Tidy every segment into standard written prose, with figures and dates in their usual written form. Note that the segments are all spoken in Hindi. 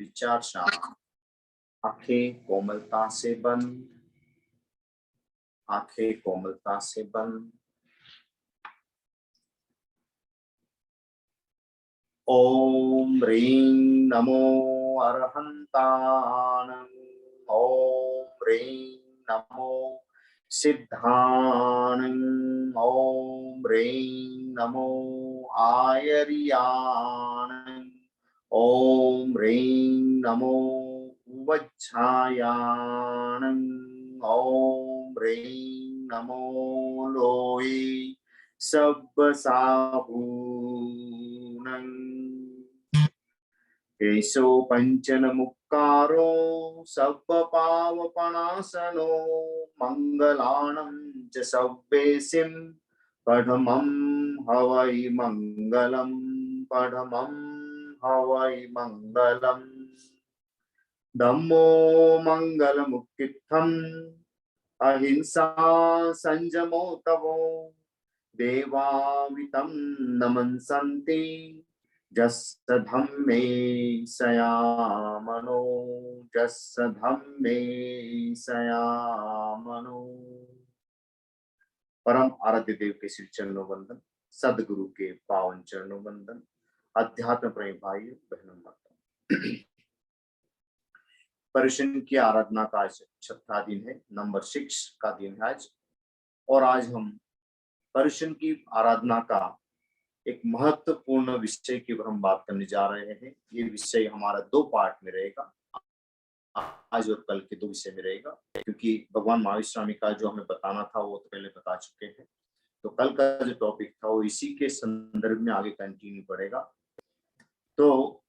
विचार शांत, आंखें कोमलता से बंद, आंखें कोमलता से बंद। ओम ह्रीं नमो अरहंतानं, ओम ह्रीं नमो सिद्धानं, ओम ह्रीं नमो आयर्यानं, ओम ह्रीं नमो उवच्छायानं, ओम ह्रीं नमो लोये सब्बसाहूनं। केशो पंचन मुक्कारो सब्बपावपनाशनो, मंगलानं च सव्वेसिं पठमं हवै मंगलम्, पठमं हवै मंगलम्। धम्मो मंगलमुत्थितम्, अहिंसा संयमो तवो, देवावितं नमन्सन्ति जस्य धम्मे सयामनो, जस्य धम्मे सयामनो। परम आराध्य देव के श्री चरणों वंदन, सदगुरु के पावन चरणों वंदन। अध्यात्म प्रेमी भाइयों बहनों माताओं, पर्युषण की आराधना का आज छठा दिन है, नंबर 6 का दिन है आज। और आज हम पर्युषण की आराधना का एक महत्वपूर्ण विषय की हम बात करने जा रहे हैं। ये विषय हमारा 2 पार्ट में रहेगा, आज और कल के 2 विषय में रहेगा, क्योंकि भगवान महावीर स्वामी का जो हमें बताना था वो तो पहले बता चुके हैं। तो कल का जो टॉपिक था वो इसी के संदर्भ में आगे कंटिन्यू पड़ेगा। तो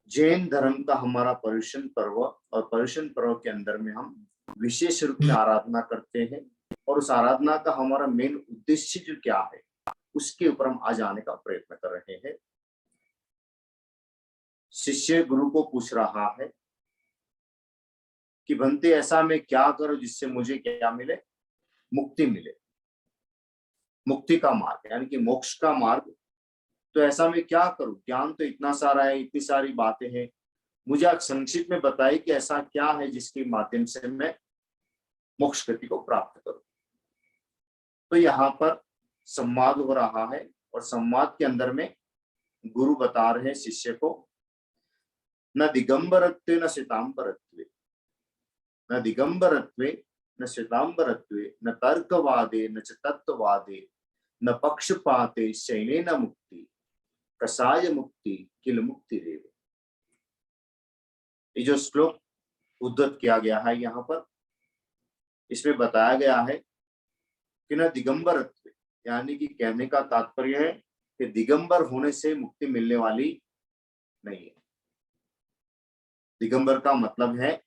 जैन धर्म का हमारा पर्युषण पर्व, और पर्युषण पर्व के अंदर में हम विशेष रूप में आराधना करते हैं, और उस आराधना का हमारा मेन उद्देश्य जो क्या है उसके ऊपर हम आज आने का प्रयत्न कर रहे हैं। शिष्य गुरु को पूछ रहा है कि भंते ऐसा मैं क्या करूं जिससे मुझे क्या मिले, मुक्ति मिले, मुक्ति का मार्ग यानी कि मोक्ष का मार्ग। तो ऐसा मैं क्या करूं, ज्ञान तो इतना सारा है, इतनी सारी बातें हैं, मुझे आप संक्षिप्त में बताइए कि ऐसा क्या है जिसके माध्यम से मैं मोक्ष गति को प्राप्त करूं। तो यहाँ पर संवाद हो रहा है, और संवाद के अंदर में गुरु बता रहे हैं शिष्य को, न दिगंबरत्वे न श्वेतांबरत्वे, न दिगंबरत्वे न श्वेतांबरत्वे, न तर्कवादे न च तत्ववादे, न पक्षपाते शयनेन मुक्ति, कसाय मुक्ति किल मुक्ति रेव। ये जो श्लोक उद्धृत किया गया है यहाँ पर, इसमें बताया गया है कि न दिगंबरत्व, यानी कि कहने का तात्पर्य है कि दिगंबर होने से मुक्ति मिलने वाली नहीं है। दिगंबर का मतलब है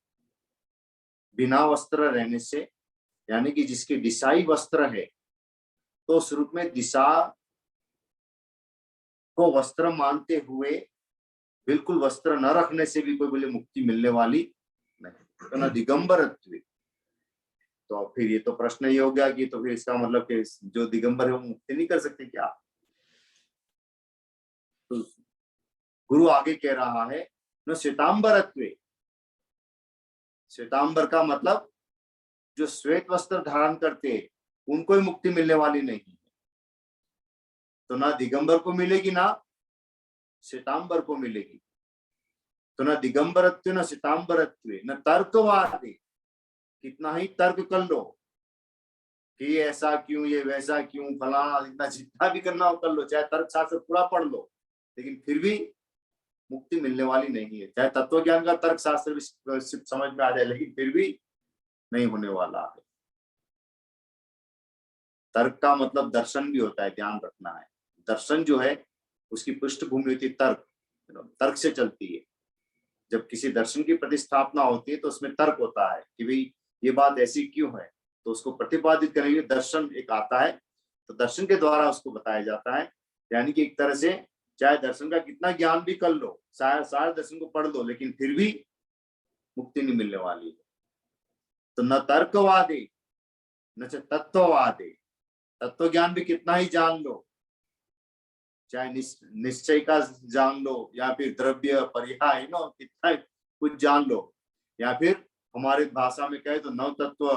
बिना वस्त्र रहने से, यानी कि जिसके दिशाई वस्त्र है, तो उस रूप में दिशा को वस्त्र मानते हुए बिल्कुल वस्त्र न रखने से भी कोई बोले मुक्ति मिलने वाली नहीं। तो न दिगंबरत्व, तो फिर ये तो प्रश्न ये हो गया कि तो फिर इसका मतलब कि जो दिगंबर है वो मुक्ति नहीं कर सकते क्या? तो गुरु आगे कह रहा है न श्वेतांबरत्व, श्वेतांबर का मतलब जो श्वेत वस्त्र धारण करते हैं उनको ही मुक्ति मिलने वाली नहीं है। तो ना दिगंबर को मिलेगी ना श्वेतांबर को मिलेगी। तो न दिगंबरत्व न श्वेतांबरत्व न तर्कवाद, कितना ही तर्क कर लो कि ऐसा क्यों, ये वैसा क्यों, फलाना, इतना जितना भी करना हो कर लो, चाहे तर्क शास्त्र पूरा पढ़ लो, लेकिन फिर भी मुक्ति मिलने वाली नहीं है। चाहे तत्व ज्ञान का तर्क शास्त्र भी समझ में आ जाए, लेकिन फिर भी नहीं होने वाला है। तर्क का मतलब दर्शन भी होता है, ध्यान रखना है। दर्शन जो है उसकी पृष्ठभूमि होती है तर्क, तर्क से चलती है। जब किसी दर्शन की प्रतिस्थापना होती है तो उसमें तर्क होता है कि भाई ये बात ऐसी क्यों है, तो उसको प्रतिपादित करने के लिए दर्शन एक आता है, तो दर्शन के द्वारा उसको बताया जाता है। यानी कि एक तरह से चाहे दर्शन का कितना ज्ञान भी कर लो, सारे दर्शन को पढ़ लो, लेकिन फिर भी मुक्ति नहीं मिलने वाली है। तो न तर्कवादे न तत्ववादे, तत्व ज्ञान भी कितना ही जान लो, चाहे निश्चय का जान लो या फिर द्रव्य पर्याय कितना जान लो, या फिर हमारे भाषा में कहे तो नव तत्व,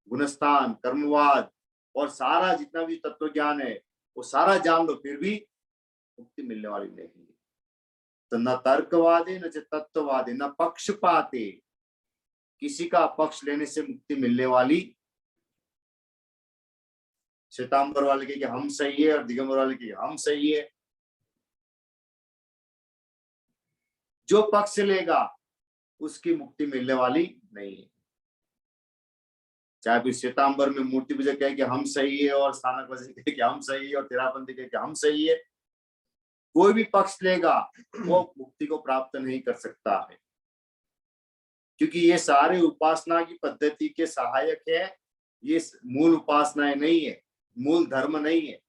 गुणस्थान, कर्मवाद और सारा जितना भी तत्व ज्ञान है वो सारा जान लो, फिर भी मुक्ति मिलने वाली नहीं है। तो न तर्कवादे न तत्ववादे न पक्षपाते, किसी का पक्ष लेने से मुक्ति मिलने वाली। श्वेतांबर वाले के हम सही है और दिगंबर वाले के हम सही है। जो पक्ष लेगा उसकी मुक्ति मिलने वाली नहीं है। चाहे फिर श्वेतांबर में मूर्ति पूजा कहे कि हम सही है और स्थानक कहे कि हम सही है और तेरापंथी कहे कि हम सही है, कोई भी पक्ष लेगा वो मुक्ति को प्राप्त नहीं कर सकता है, क्योंकि ये सारे उपासना की पद्धति के सहायक है, ये मूल उपासनाएं नहीं है, मूल धर्म नहीं है।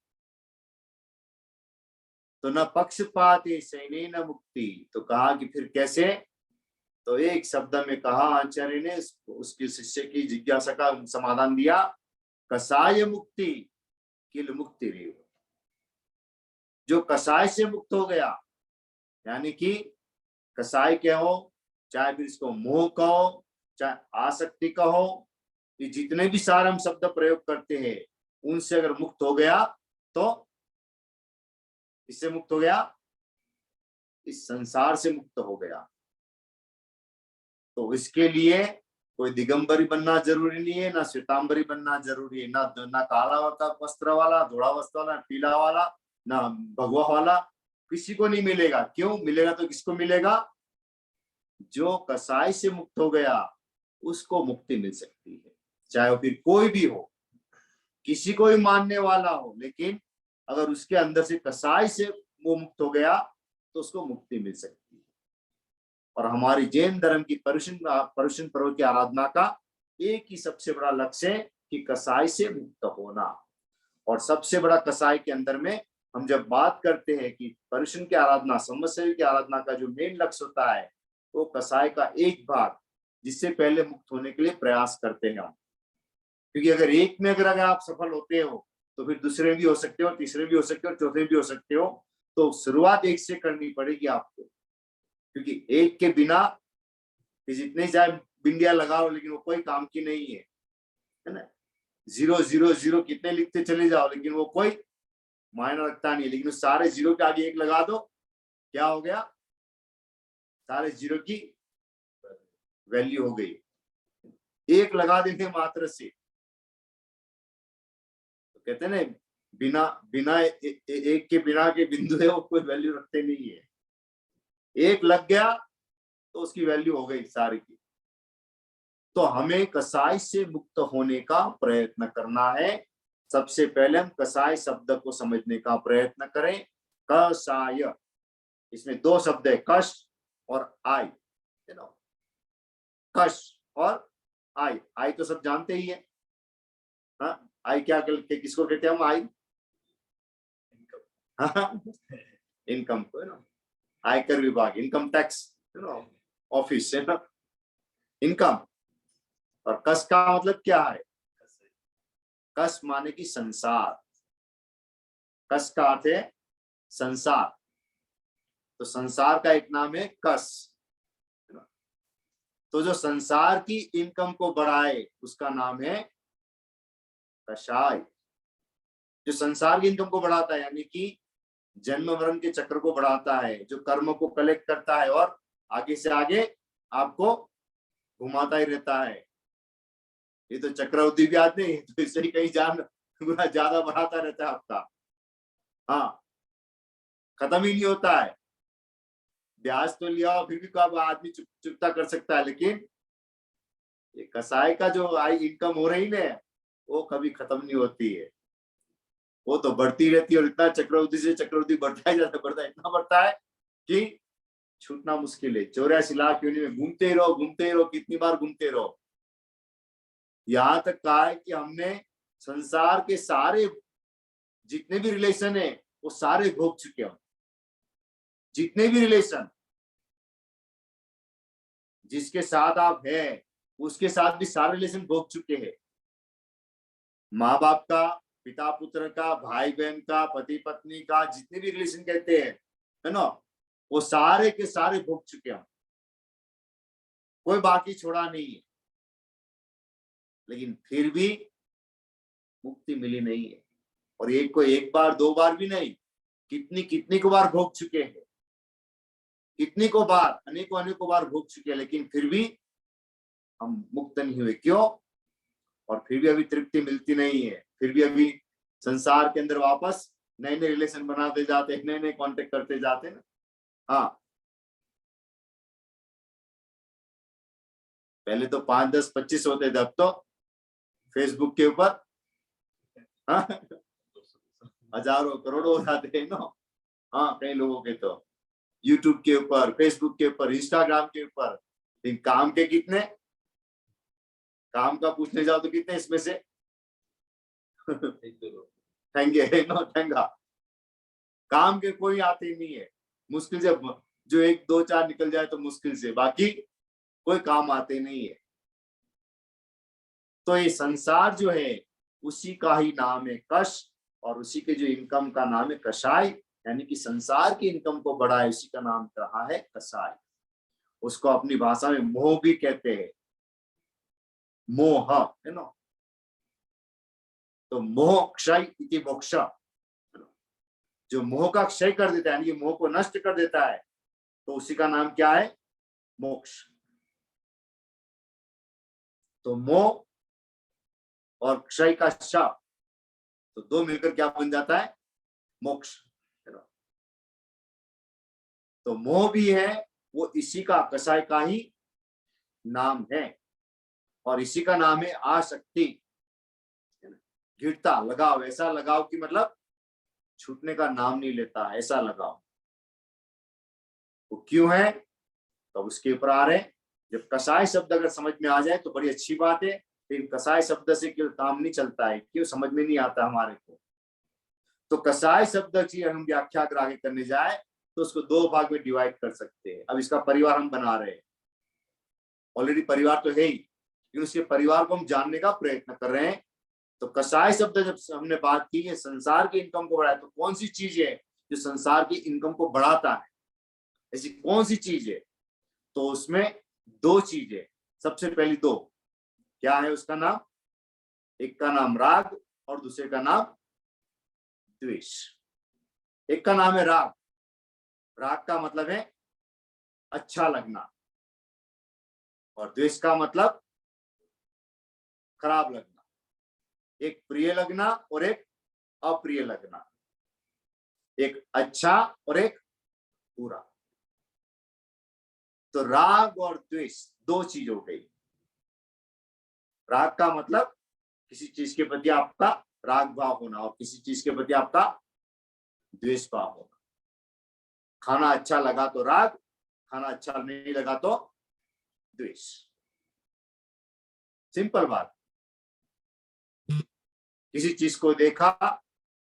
तो न पक्षपात सैने न मुक्ति, तो कहा कि फिर कैसे, तो एक शब्द में कहा आचार्य ने उसके शिष्य की जिज्ञासा का समाधान दिया, कसाय मुक्ति किल मुक्ति रेव। जो कसाय से मुक्त हो गया, यानी कि कसाय क्या हो, चाहे फिर इसको मोह कहो चाहे आसक्ति कहो, ये जितने भी सारे हम शब्द प्रयोग करते हैं उनसे अगर मुक्त हो गया तो इससे मुक्त हो गया, इस संसार से मुक्त हो गया। तो इसके लिए कोई दिगंबरी बनना जरूरी नहीं है, ना श्वेतांबरी बनना जरूरी है, ना काला वस्त्र वाला, धोड़ा वस्त्र वाला, पीला वाला, ना भगवा वाला, किसी को नहीं मिलेगा। क्यों मिलेगा, तो किसको मिलेगा, जो कसाई से मुक्त हो गया उसको मुक्ति मिल सकती है। चाहे वो फिर कोई भी हो, किसी को भी मानने वाला हो, लेकिन अगर उसके अंदर से कसाई से वो मुक्त हो गया तो उसको मुक्ति मिल सकती है। और हमारी जैन धर्म की पर्युषण पर्व की आराधना का एक ही सबसे बड़ा लक्ष्य है कि कसाई से मुक्त होना। और सबसे बड़ा कसाई के अंदर में हम जब बात करते हैं कि पर्युषण की आराधना, संवत्सरी की आराधना का जो मेन लक्ष्य होता है वो कसाई का एक भाग, जिससे पहले मुक्त होने के लिए प्रयास करते हैं हम। क्योंकि अगर एक में अगर आप सफल होते हो तो फिर दूसरे भी हो सकते हो, तीसरे भी हो सकते हो, चौथे भी हो सकते हो। तो शुरुआत एक से करनी पड़ेगी आपको, क्योंकि एक के बिना जितने चाहे बिंदिया लगाओ लेकिन वो कोई काम की नहीं है ना। 0 0 0 कितने लिखते चले जाओ लेकिन वो कोई मायना रखता नहीं है। लेकिन उस सारे जीरो के आगे एक लगा दो, क्या हो गया, सारे जीरो की वैल्यू हो गई। एक लगा देते मात्र से, तो कहते हैं ना, बिना बिना एक के बिना के बिंदु है वो कोई वैल्यू रखते नहीं है। एक लग गया तो उसकी वैल्यू हो गई सारी की। तो हमें कसाई से मुक्त होने का प्रयत्न करना है। सबसे पहले हम कसाई शब्द को समझने का प्रयत्न करें। कसाय, इसमें दो शब्द है, कश और आई। कश और आई, आई तो सब जानते ही है। हाँ, आई क्या किसको कहते हैं हम, आई इनकम को, ना आयकर विभाग, इनकम टैक्स ऑफिस है ना, इनकम। और कस का मतलब क्या है, कस माने की संसार, कस का अर्थ है संसार। तो संसार का एक नाम है कस। तो जो संसार की इनकम को बढ़ाए उसका नाम है कषाय। जो संसार की इनकम को बढ़ाता है, यानी कि जन्म मरण के चक्र को बढ़ाता है, जो कर्म को कलेक्ट करता है और आगे से आगे आपको घुमाता ही रहता है। ये तो चक्रवृद्धि ब्याज नहीं, तो इससे ही कहीं गुना ज्यादा बढ़ाता रहता है आपका। हाँ, खत्म ही नहीं होता है। ब्याज तो लिया फिर भी कब आदमी चुकता कर सकता है, लेकिन ये कसाई का जो आई इनकम हो रही है वो कभी खत्म नहीं होती है, वो तो बढ़ती रहती है। और इतना चक्रवृद्धि से चक्रवृद्धि बढ़ता ही जाता, बढ़ता इतना बढ़ता है कि छूटना मुश्किल है। 84 लाख योनि में घूमते रहो, घूमते रहो, कितनी बार घूमते रहो। यहां तक कहा है कि हमने संसार के सारे जितने भी रिलेशन है वो सारे भोग चुके हैं। जितने भी रिलेशन जिसके साथ आप है उसके साथ भी सारे रिलेशन भोग चुके हैं। माँ बाप का, पिता पुत्र का, भाई बहन का, पति पत्नी का, जितने भी रिलेशन कहते हैं, है ना, वो सारे के सारे भोग चुके हैं। कोई बाकी छोड़ा नहीं है, लेकिन फिर भी मुक्ति मिली नहीं है। और एक को एक बार दो बार भी नहीं, कितनी कितनी को बार भोग चुके हैं, कितनी को बार, अनेकों बार भोग चुके हैं, लेकिन फिर भी हम मुक्त नहीं हुए। क्यों? और फिर भी अभी तृप्ति मिलती नहीं है, फिर भी अभी संसार के अंदर वापस नए नए रिलेशन बनाते जाते हैं, नए नए कॉन्टेक्ट करते जाते हैं ना। हाँ, पहले तो 5, 10, 25 होते थे, अब तो फेसबुक के ऊपर हजारों करोड़ों हो जाते हैं ना। हाँ, कई लोगों के तो यूट्यूब के ऊपर, फेसबुक के ऊपर, इंस्टाग्राम के ऊपर। लेकिन काम के कितने, काम का पूछने जाओ तो कितने इसमें से ठेंगे नो ठेंगा, काम के कोई आते ही नहीं है। मुश्किल से जो 1, 2, 4 निकल जाए तो मुश्किल से, बाकी कोई काम आते नहीं है। तो ये संसार जो है उसी का ही नाम है कश, और उसी के जो इनकम का नाम है कषाय, यानी कि संसार की इनकम को बढ़ाए, उसी का नाम रहा है कषाय। उसको अपनी भाषा में मोह भी कहते हैं, मोह है ना। तो मोह क्षय इति मोक्ष, जो मोह का क्षय कर देता है, यानी कि मोह को नष्ट कर देता है, तो उसी का नाम क्या है? मोक्ष। तो मोह और क्षय का श, तो दो मिलकर क्या बन जाता है? मोक्ष। तो मोह भी है, वो इसी का, कषाय का ही नाम है, और इसी का नाम है आसक्ति, गिरता लगाव। ऐसा लगाव कि मतलब छूटने का नाम नहीं लेता, ऐसा लगाव। वो क्यों है तो उसके ऊपर आ रहे। जब कषाय शब्द अगर समझ में आ जाए तो बड़ी अच्छी बात है, लेकिन कषाय शब्द से क्यों काम नहीं चलता है, क्यों समझ में नहीं आता हमारे को। तो कषाय शब्द की हम व्याख्या अगर आगे करने जाए तो उसको 2 भाग में डिवाइड कर सकते हैं। अब इसका परिवार हम बना रहे हैं, ऑलरेडी परिवार तो है ही, लेकिन उसके परिवार को हम जानने का प्रयत्न कर रहे हैं। तो कषाय शब्द जब हमने बात की है संसार की इनकम को बढ़ाए, तो कौन सी चीज है जो संसार की इनकम को बढ़ाता है? ऐसी कौन सी चीज है? तो उसमें 2 चीजें, सबसे पहली 2 क्या है उसका नाम? एक का नाम राग और दूसरे का नाम द्वेष। एक का नाम है राग। राग का मतलब है अच्छा लगना, और द्वेष का मतलब खराब लगना। एक प्रिय लगना और एक अप्रिय लगना, एक अच्छा और एक बुरा। तो राग और द्वेष 2 चीज हो गई। राग का मतलब किसी चीज के प्रति आपका राग भाव होना, और किसी चीज के प्रति आपका द्वेष भाव होना। खाना अच्छा लगा तो राग, खाना अच्छा नहीं लगा तो द्वेष। सिंपल बात। किसी चीज को देखा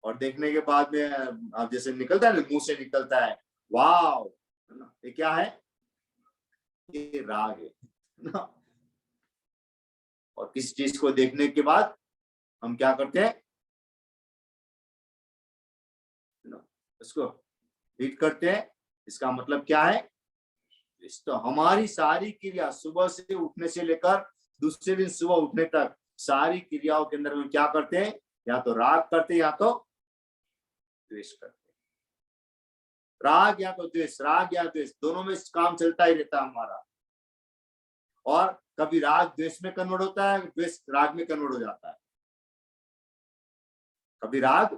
और देखने के बाद में अब जैसे निकलता है ना, मुंह से निकलता है वाव, ये क्या है? ये राग है ना। और किसी चीज को देखने के बाद हम क्या करते हैं? उसको हिट करते हैं। इसका मतलब क्या है? तो हमारी सारी क्रिया सुबह से उठने से लेकर दूसरे दिन सुबह उठने तक सारी क्रियाओं के अंदर हम क्या करते हैं? या तो राग करते हैं या तो द्वेष करते हैं। राग या तो द्वेष, राग या द्वेष, दोनों में काम चलता ही रहता है हमारा। और कभी राग द्वेष में कन्वर्ट होता है, द्वेष राग में कन्वर्ट हो जाता है। कभी राग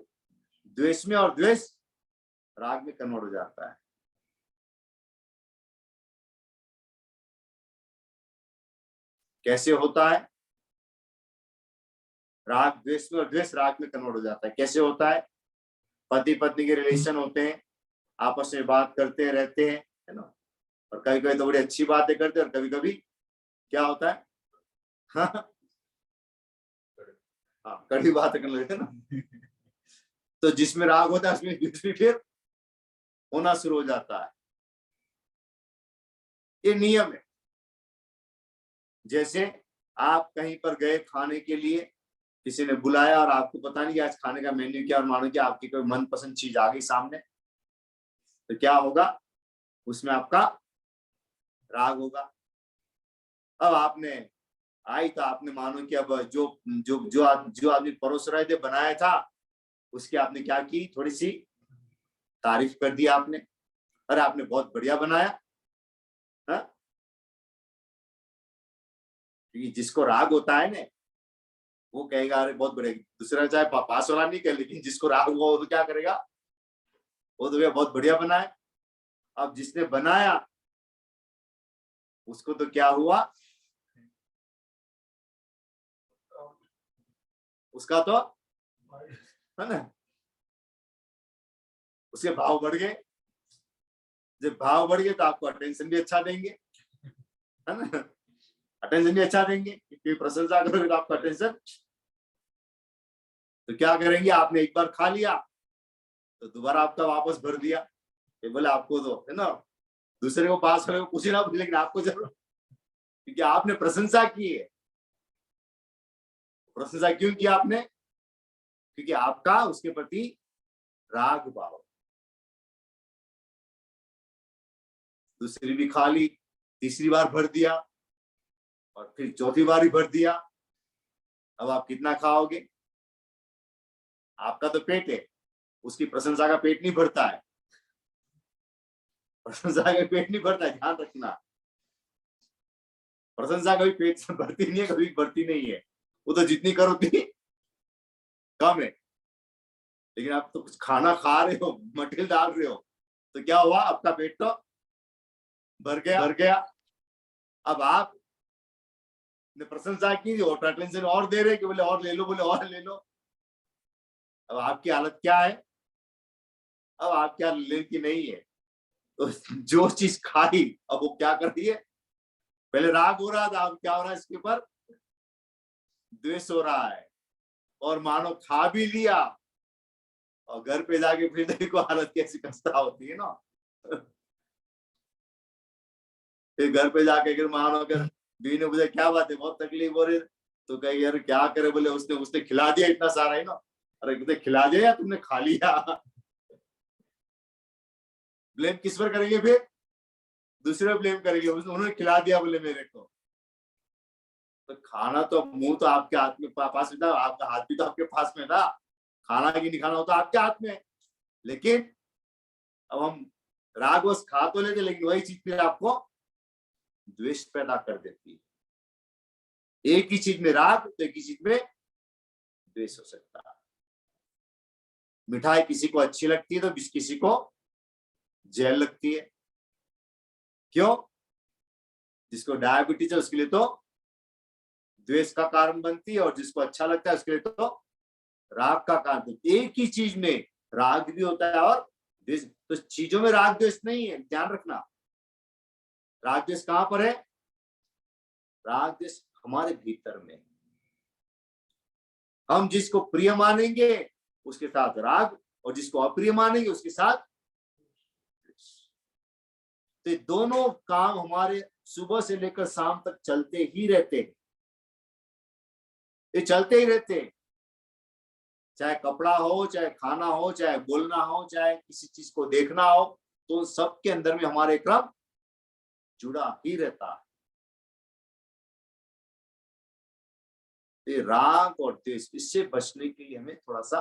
द्वेष में और द्वेष राग में कन्वर्ट हो जाता है। कैसे होता है? राग द्वेष में और द्वेष राग में कन्वर्ट हो जाता है। कैसे होता है? पति पत्नी के रिलेशन होते हैं, आपस में बात करते रहते हैं, है ना। और कभी कभी तो बड़ी अच्छी बातें करते हैं, और कभी कभी क्या होता है? हाँ, कड़ी बातें करने लगते हैं ना। तो जिसमें राग होता है उसमें द्वेष भी फिर होना शुरू हो जाता है। ये नियम है। जैसे आप कहीं पर गए खाने के लिए, किसी ने बुलाया और आपको पता नहीं कि आज खाने का मेन्यू क्या, और मानो कि आपकी कोई मनपसंद चीज आ गई सामने, तो क्या होगा? उसमें आपका राग होगा। अब आपने आई तो आपने मानो कि अब जो आदमी परोस रहे थे, बनाया था, उसकी आपने क्या की, थोड़ी सी तारीफ कर दी आपने, अरे आपने बहुत बढ़िया बनाया। हाँ, क्योंकि जिसको राग होता है ना, वो कहेगा अरे बहुत बढ़िया। दूसरा चाहे पास वाला नहीं कहे, लेकिन जिसको राग हुआ वो तो क्या करेगा, वो तो भैया बहुत बढ़िया बनाया। अब जिसने बनाया उसको तो क्या हुआ, उसका तो, है ना, उसके भाव बढ़ गए। जब भाव बढ़ गए तो आपको अटेंशन भी अच्छा देंगे, है ना, अटेंशन भी अच्छा देंगे, क्योंकि प्रशंसा करोगे तो आपका अटेंशन। तो क्या करेंगे, आपने एक बार खा लिया तो दोबारा आपका वापस भर दिया, ये बोले आपको तो, है ना, दूसरे को पास वाले को कुछ ना पूछ, लेकिन आपको जरूर, क्योंकि आपने प्रशंसा की है। प्रशंसा क्यों किया आपने, क्योंकि आपका उसके प्रति राग भाव। दूसरी भी खा ली, तीसरी बार भर दिया, और फिर चौथी बार ही भर दिया। अब आप कितना खाओगे, आपका तो पेट है, उसकी प्रशंसा का पेट नहीं भरता है, प्रशंसा का पेट नहीं भरता है, ध्यान रखना। प्रशंसा कभी पेट से भरती नहीं है, कभी भरती नहीं है, वो तो जितनी करो उतनी कम है। लेकिन आप तो कुछ खाना खा रहे हो, मटेरियल डाल रहे हो, तो क्या हुआ, आपका पेट तो भर गया। अब आप ने प्रशंसा की और अटेंशन और दे रहे कि बोले और ले लो, बोले और ले लो। अब आपकी हालत क्या है, अब आप क्या ले की नहीं है, तो जो चीज खाई अब वो क्या कर रही है, पहले राग हो रहा था, अब क्या हो रहा है, इसके ऊपर द्वेष हो रहा है। और मानो खा भी लिया, और घर पे जाके फिर देखो हालत कैसी खस्ता होती है ना। फिर घर पे जाके अगर मानो, अगर बीवी ने पूछा क्या बात है, बहुत तकलीफ हो रही है, तो कही यार क्या करे, बोले उसने उसने खिला दिया इतना सारा ही ना। अरे तुमने खिला दिया या तुमने खा लिया। ब्लेम किस पर करेंगे फिर, दूसरे ब्लेम करेंगे, उन्होंने खिला दिया बोले मेरे को। तो खाना तो, मुंह तो आपके हाथ में, पास में था, आपका हाथ भी तो आपके पास में था, खाना की नहीं खाना हो तो आपके हाथ में। लेकिन अब हम राग वश खा तो लेते, लेकिन वही चीज फिर आपको द्वेष पैदा कर देती है। एक ही चीज में राग तो एक ही चीज में द्वेष हो सकता है। मिठाई किसी को अच्छी लगती है तो किसी को जेल लगती है। क्यों, जिसको डायबिटीज है उसके लिए तो द्वेष का कारण बनती है, और जिसको अच्छा लगता है उसके लिए तो राग का कारण। एक ही चीज में राग भी होता है और द्वेष, तो चीजों में राग द्वेष नहीं है, ध्यान रखना। राग द्वेष कहां पर है, राग द्वेष हमारे भीतर में। हम जिसको प्रिय मानेंगे उसके साथ राग, और जिसको अप्रिय मानेंगे उसके साथ द्वेष। तो ये दोनों काम हमारे सुबह से लेकर शाम तक चलते ही रहते हैं, ये चलते ही रहते हैं। चाहे कपड़ा हो, चाहे खाना हो, चाहे बोलना हो, चाहे किसी चीज को देखना हो, तो सबके अंदर में हमारे क्रम जुड़ा ही रहता है। ये राग और द्वेष, इससे बचने के लिए हमें थोड़ा सा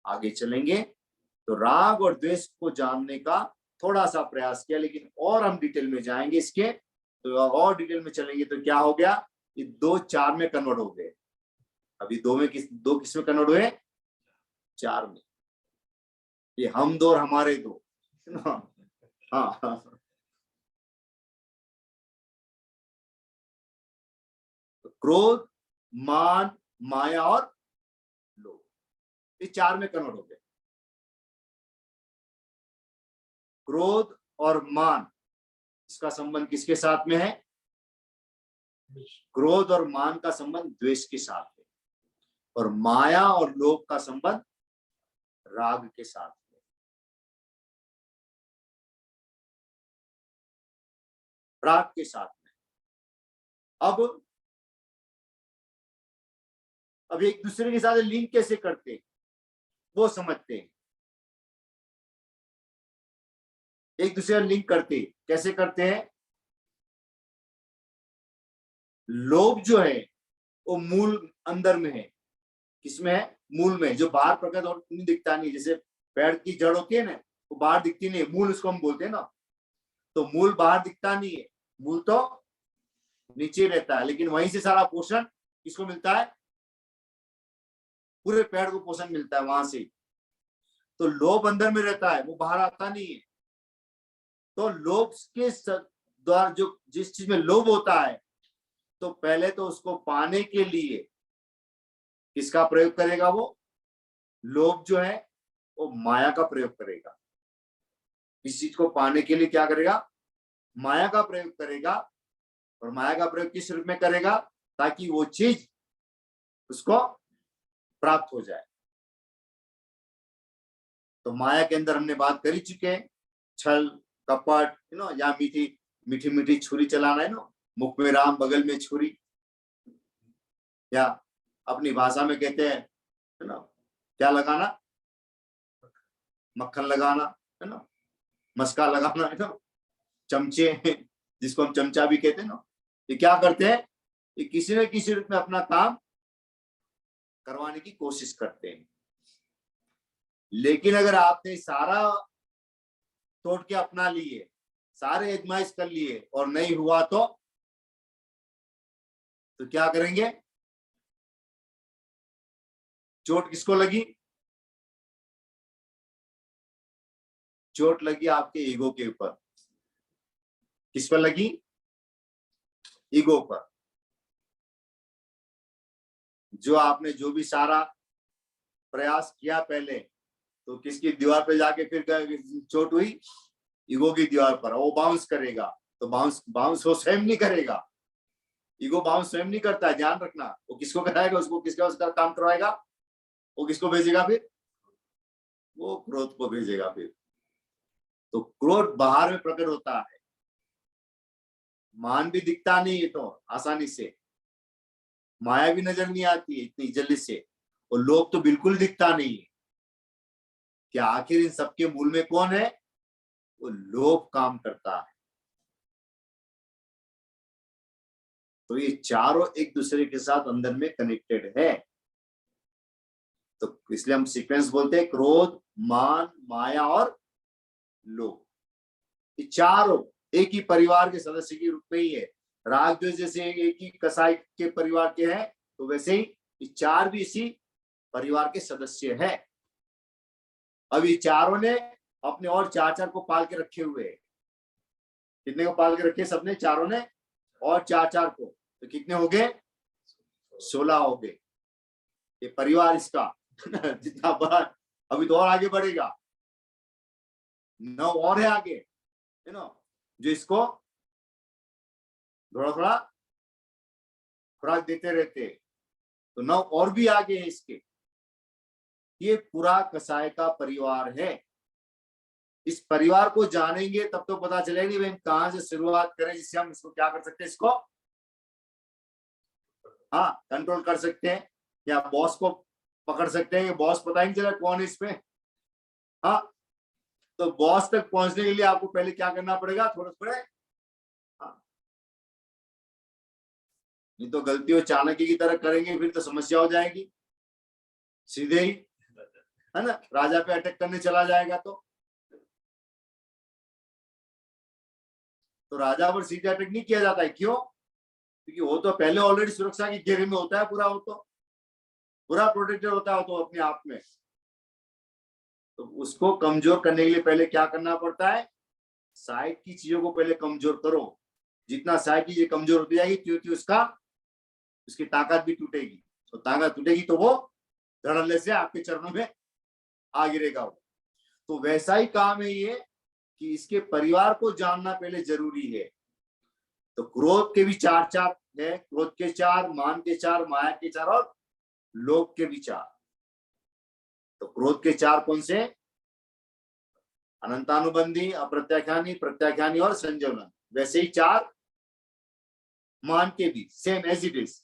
आगे चलेंगे। तो राग और द्वेष को जानने का थोड़ा सा प्रयास किया, लेकिन और हम डिटेल में जाएंगे इसके, तो और डिटेल में चलेंगे तो क्या हो गया, ये 2 4 में कन्वर्ट हो गए। अभी दो किस में कन्वर्ट हुए, 4 में। ये हम दो और हमारे दो, हाँ हाँ। तो क्रोध, मान, माया और लोभ, ये 4 में कन्वर्ट हो गए। क्रोध और मान, इसका संबंध किसके साथ में है, क्रोध और मान का संबंध द्वेष के साथ है, और माया और लोभ का संबंध राग के साथ है। राग के साथ में। अब एक दूसरे के साथ लिंक कैसे करते हैं वो समझते हैं। एक दूसरे का लिंक करते हैं, कैसे करते हैं, लोभ जो है वो मूल अंदर में है। किसमें है? मूल में। जो बाहर प्रकट और नहीं दिखता नहीं, जैसे पेड़ की जड़ होती है ना, वो बाहर दिखती नहीं है, मूल उसको हम बोलते हैं ना। तो मूल बाहर दिखता नहीं है, मूल तो नीचे रहता है, लेकिन वहीं से सारा पोषण किसको मिलता है? पूरे पेड़ को पोषण मिलता है वहां से। तो लोभ अंदर में रहता है, वो बाहर आता नहीं है। तो लोभ के द्वारा जो जिस चीज में लोभ होता है, तो पहले तो उसको पाने के लिए किसका प्रयोग करेगा? वो लोभ जो है वो माया का प्रयोग करेगा। इस चीज को पाने के लिए क्या करेगा? माया का प्रयोग करेगा। और माया का प्रयोग किस रूप में करेगा? ताकि वो चीज उसको प्राप्त हो जाए। तो माया के अंदर हमने बात कर ही चुके हैं, छल कपट, या मीठी मीठी मीठी छुरी चलाना है ना, मुख में राम बगल में छुरी, या अपनी भाषा में कहते हैं है ना, क्या लगाना? मक्खन लगाना, है ना, मस्का लगाना, है ना, चमचे जिसको हम चमचा भी कहते हैं ना, ये क्या करते हैं? ये किसी न किसी रूप में अपना काम करवाने की कोशिश करते हैं। लेकिन अगर आपने सारा तोड़ के अपना लिए, सारे आजमाइश कर लिए और नहीं हुआ, तो क्या करेंगे? चोट किसको लगी? चोट लगी आपके ईगो के ऊपर। किस पर लगी? ईगो पर। जो आपने जो भी सारा प्रयास किया पहले, तो किसकी दीवार पे जाके फिर चोट हुई? ईगो की दीवार पर। वो बाउंस करेगा, तो बाउंस बाउंस वो स्वयं नहीं करेगा। ईगो बाउंस स्वयं नहीं करता है, ध्यान रखना। वो किसको कराएगा? उसको किसका उसका काम करवाएगा? वो किसको भेजेगा फिर? वो क्रोध को भेजेगा फिर। तो क्रोध बाहर में प्रकट होता है, मान भी दिखता नहीं है तो आसानी से, माया भी नजर नहीं आती है इतनी जल्दी से, और लोभ तो बिल्कुल दिखता नहीं है। क्या आखिर इन सबके मूल में कौन है? वो लोभ काम करता है। तो ये चारों एक दूसरे के साथ अंदर में कनेक्टेड है। तो इसलिए हम सीक्वेंस बोलते हैं, क्रोध, मान, माया और लोभ। ये चारों एक ही परिवार के सदस्य के रूप में ही है। राग द्वेष जैसे एक ही कसाई के परिवार के हैं, तो वैसे ही ये चार भी इसी परिवार के सदस्य हैं। अब ये चारों ने अपने और चार चार को पाल के रखे हुए हैं। कितने को पाल के रखे? सबने, चारों ने, और चार चार को, तो कितने हो गए? 16 हो गए। ये परिवार इसका जितना बड़ा, अभी तो और आगे बढ़ेगा, 9 और है आगे, है ना, जो इसको थोड़ा थोड़ा खुराक देते रहते हैं। तो 9 और भी आगे है इसके। ये पूरा कसाई का परिवार है। इस परिवार को जानेंगे तब तो पता चलेगा कि भाई कहां से शुरुआत करें, जिससे हम इसको क्या कर सकते हैं, इसको हाँ कंट्रोल कर सकते हैं, या बॉस को पकड़ सकते हैं। बॉस पता ही नहीं चला कौन है इसमें। हाँ, तो बॉस तक पहुंचने के लिए आपको पहले क्या करना पड़ेगा? थोड़े हाँ, नहीं तो गलतियों चाणक्य की तरह करेंगे फिर तो समस्या हो जाएगी। सीधे ही, है ना, राजा पे अटैक करने चला जाएगा। तो राजा पर सीधे अटैक नहीं किया जाता है। क्यों? क्योंकि वो तो पहले ऑलरेडी सुरक्षा की घेरे में होता है पूरा, वो तो पूरा प्रोटेक्टेड होता है वो तो अपने आप में। तो उसको कमजोर करने के लिए पहले क्या करना पड़ता है? साइड की चीजों को पहले कमजोर करो। जितना साइड की चीजें कमजोर होती जाएगी, क्योंकि उसकी ताकत भी टूटेगी। तो ताकत टूटेगी तो वो धड़ल्ले से आपके चरणों में आ गिरेगा वो। तो वैसा ही काम है ये, कि इसके परिवार को जानना पहले जरूरी है। तो क्रोध के भी चार चार है, क्रोध के 4, मान के 4, माया के 4 और लोभ के भी 4। तो क्रोध के 4 कौन से? अनंतानुबंधी, अप्रत्याख्यानी, प्रत्याख्यानी और संजोलन। वैसे ही 4 मान के भी सेम एज इट इज,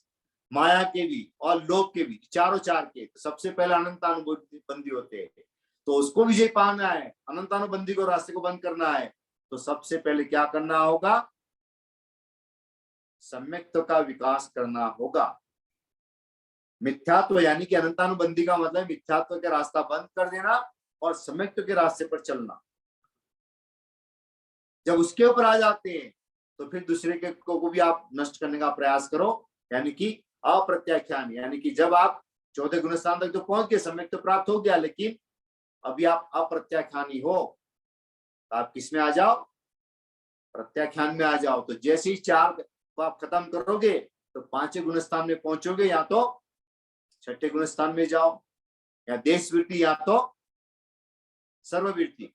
माया के भी और लोभ के भी, चारों 4 के। तो सबसे पहले अनंतानुबंधी होते हैं। तो उसको विजय पाना है, अनंतानुबंधी को, रास्ते को बंद करना है, तो सबसे पहले क्या करना होगा? सम्यक्त्व का विकास करना होगा। मिथ्यात्व यानी कि अनंतानुबंधी का मतलब मिथ्यात्व के रास्ता बंद कर देना और सम्यक्त्व के रास्ते पर चलना। जब उसके ऊपर आ जाते हैं तो फिर दूसरे के को भी आप नष्ट करने का प्रयास करो, यानी कि अप्रत्याख्यान, यानी कि जब आप 14 गुण स्थान तक तो पहुंच गए, सम्यक्त्व प्राप्त हो गया, लेकिन अभी आप अप्रत्याख्यानी हो, तो आप किस में आ जाओ? प्रत्याख्यान में आ जाओ। तो जैसे ही 4 को आप खत्म करोगे तो 5वें गुण स्थान में पहुंचोगे, या तो 6ठे गुण स्थान में जाओ, या देश वृत्ति या तो सर्ववृत्ति।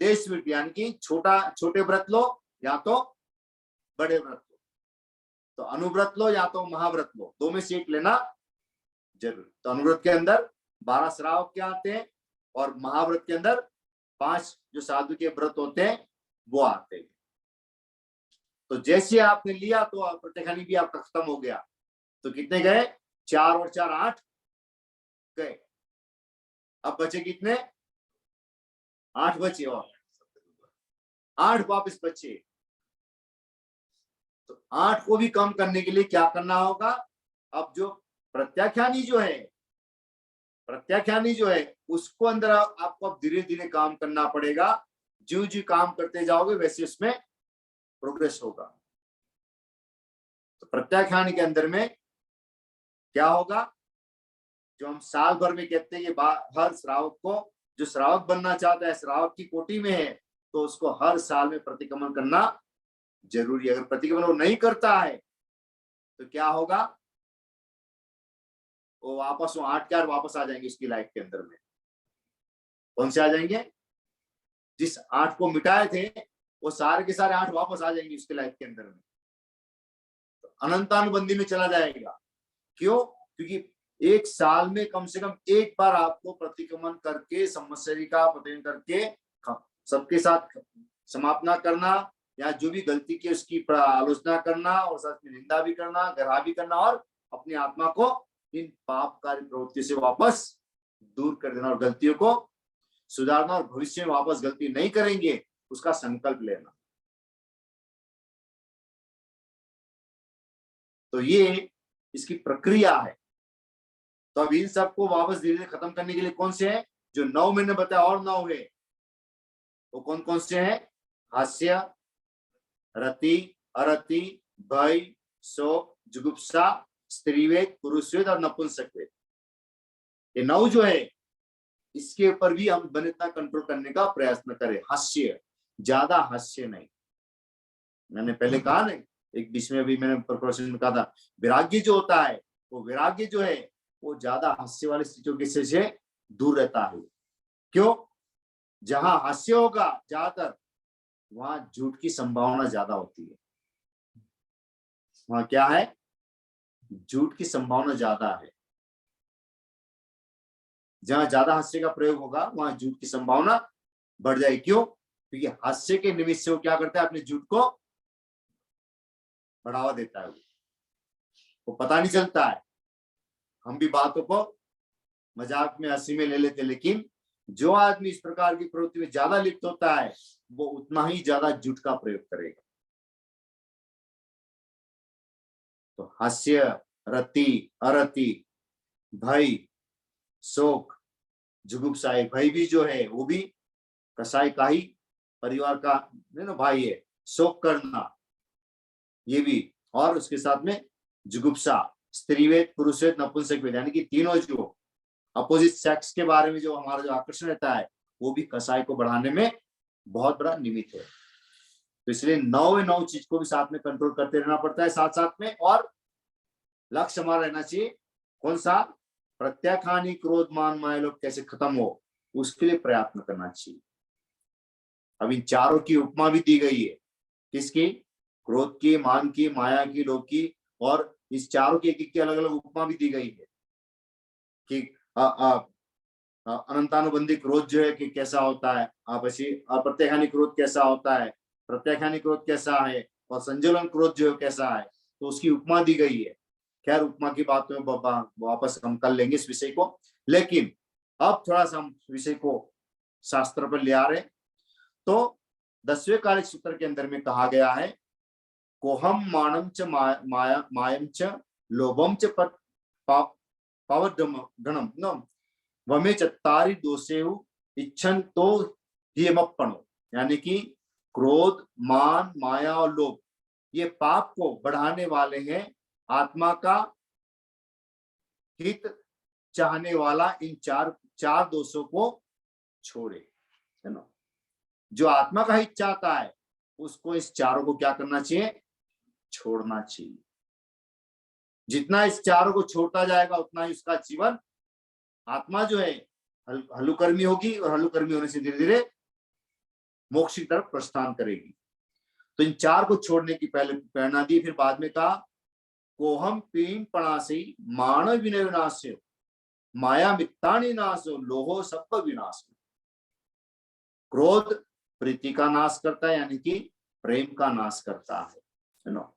देश वृत्ति यानी कि छोटे व्रत लो या तो बड़े व्रत लो, तो अनुव्रत लो या तो महाव्रत लो, दो में से एक लेना जरूर। तो अनुव्रत के अंदर 12 श्रावक के आते हैं और महाव्रत के अंदर 5 जो साधु के व्रत होते हैं वो आते हैं। तो जैसे आपने लिया तो प्रत्येखानी भी आपका खत्म हो गया। तो कितने गए? 4 और 4 8 गए। अब बचे कितने? 8 बचे और 8 वापस बचे। तो 8 को भी कम करने के लिए क्या करना होगा? अब जो प्रत्याख्यानी जो है उसको अंदर आपको अब धीरे धीरे काम करना पड़ेगा। जो काम करते जाओगे वैसे उसमें प्रोग्रेस होगा। तो प्रत्याख्यानी के अंदर में क्या होगा? जो हम साल भर में कहते हैं कि हर श्रावक को, जो श्रावक बनना चाहता है, श्रावक की कोटि में है, तो उसको हर साल में प्रतिक्रमण करना जरूरी है। अगर प्रतिक्रमण वो नहीं करता है तो क्या होगा? वो वापस 8 के 8 वापस आ जाएंगे उसकी लाइफ के अंदर में। कौन से आ जाएंगे? जिस 8 को मिटाए थे वो सारे के सारे 8 वापस आ जाएंगे उसके लाइफ के अंदर में। तो अनंतानुबंधी में चला जाएगा। क्यों? क्योंकि एक साल में कम से कम एक बार आपको प्रतिक्रमण करके समस्या का प्रतिक्रमण करके सबके साथ समापना करना, या जो भी गलती की उसकी आलोचना करना और साथ में निंदा भी करना, ग्रह भी करना, और अपनी आत्मा को इन पापकारी प्रवृत्ति से वापस दूर कर देना और गलतियों को सुधारना, और भविष्य में वापस गलती नहीं करेंगे उसका संकल्प लेना। तो ये इसकी प्रक्रिया है। तो अब इन सबको वापस धीरे धीरे खत्म करने के लिए कौन से हैं? जो 9 मैंने बताया और 9 है, वो कौन कौन से हैं? हास्य, रति, अरति, भय, शोक, जुगुप्सा, स्त्रीवेद, पुरुषवेद और नपुंसकवेद। ये 9 जो है इसके ऊपर भी हम बने इतना कंट्रोल करने का प्रयत्न करें। हास्य, ज्यादा हास्य नहीं। मैंने पहले कहा ना, एक बीच में अभी मैंने प्रश्न में कहा था, वैराग्य जो होता है वो वैराग्य जो है वो ज्यादा हास्य वाली स्थितियों से दूर रहता है। क्यों? जहां हास्य होगा ज्यादातर, वहां झूठ की संभावना ज्यादा होती है। वहां क्या है? झूठ की संभावना ज्यादा है। जहां ज्यादा हास्य का प्रयोग होगा वहां झूठ की संभावना बढ़ जाएगी। क्यों? क्योंकि हास्य के निमित्त से वो क्या करता है? अपने झूठ को बढ़ावा देता है। वो पता नहीं चलता है। हम भी बातों को मजाक में, हंसी में ले लेते, लेकिन जो आदमी इस प्रकार की प्रवृत्ति में ज्यादा लिप्त होता है वो उतना ही ज्यादा झूठ का प्रयोग करेगा। तो हास्य, रति, अरति, भय, शोक, जुगुप्सा। भय भी जो है वो भी कसाई का ही परिवार का ना भाई है। शोक करना ये भी, और उसके साथ में जुगुप्सा, स्त्रीवेद, पुरुषवेद, नपुंसकवेद, यानी कि तीनों जो अपोजिट सेक्स के बारे में जो हमारा जो आकर्षण रहता है वो भी कसाई को बढ़ाने में बहुत बड़ा निमित्त है। तो इसलिए 9 चीज को भी साथ में कंट्रोल करते रहना पड़ता है साथ साथ में। और लक्ष्य हमारा रहना चाहिए कौन सा? प्रत्याख्यानी, क्रोध, मान, माया लोग कैसे खत्म हो, उसके लिए प्रयत्न करना चाहिए। अब इन चारों की उपमा भी दी गई है। किसकी? क्रोध की, मान की, माया की, लोभ की, और इस चारों की एक अलग अलग उपमा भी दी गई है कि अनंतानुबंधी क्रोध जो है कि कैसा होता है, अप्रत्याख्यानी क्रोध कैसा होता है, प्रत्याख्यानी क्रोध कैसा है, और संजलन क्रोध जो है कैसा है, तो उसकी उपमा दी गई है। खैर उपमा की बात में वापस हम कर लेंगे इस विषय को, लेकिन अब थोड़ा सा हम विषय को शास्त्र पर ले आ रहे। तो 10वें कालिक सूत्र के अंदर में कहा गया है कोहम मानम च मायम च लोभम च पावडम न वमे चत्तारि दोषेहु इच्छन तो हिमप्पणो, यानी कि क्रोध, मान, माया और लोभ ये पाप को बढ़ाने वाले हैं। आत्मा का हित चाहने वाला इन चार दोषों को छोड़े, है ना। जो आत्मा का हित चाहता है उसको इस चारों को क्या करना चाहिए, छोड़ना चाहिए। जितना इस चारों को छोड़ता जाएगा उतना ही उसका जीवन, आत्मा जो है हलुकर्मी होगी और हलुकर्मी होने से धीरे धीरे मोक्ष की तरफ प्रस्थान करेगी। तो इन चार को छोड़ने की पहले प्रेरणा दी, फिर बाद में कहा कोहम पीम पणासी मानव विनय विनाश्य माया मित्तानि नाशो लोहो सब विनाश। क्रोध प्रीति का नाश करता है, यानी कि प्रेम का नाश करता है ना।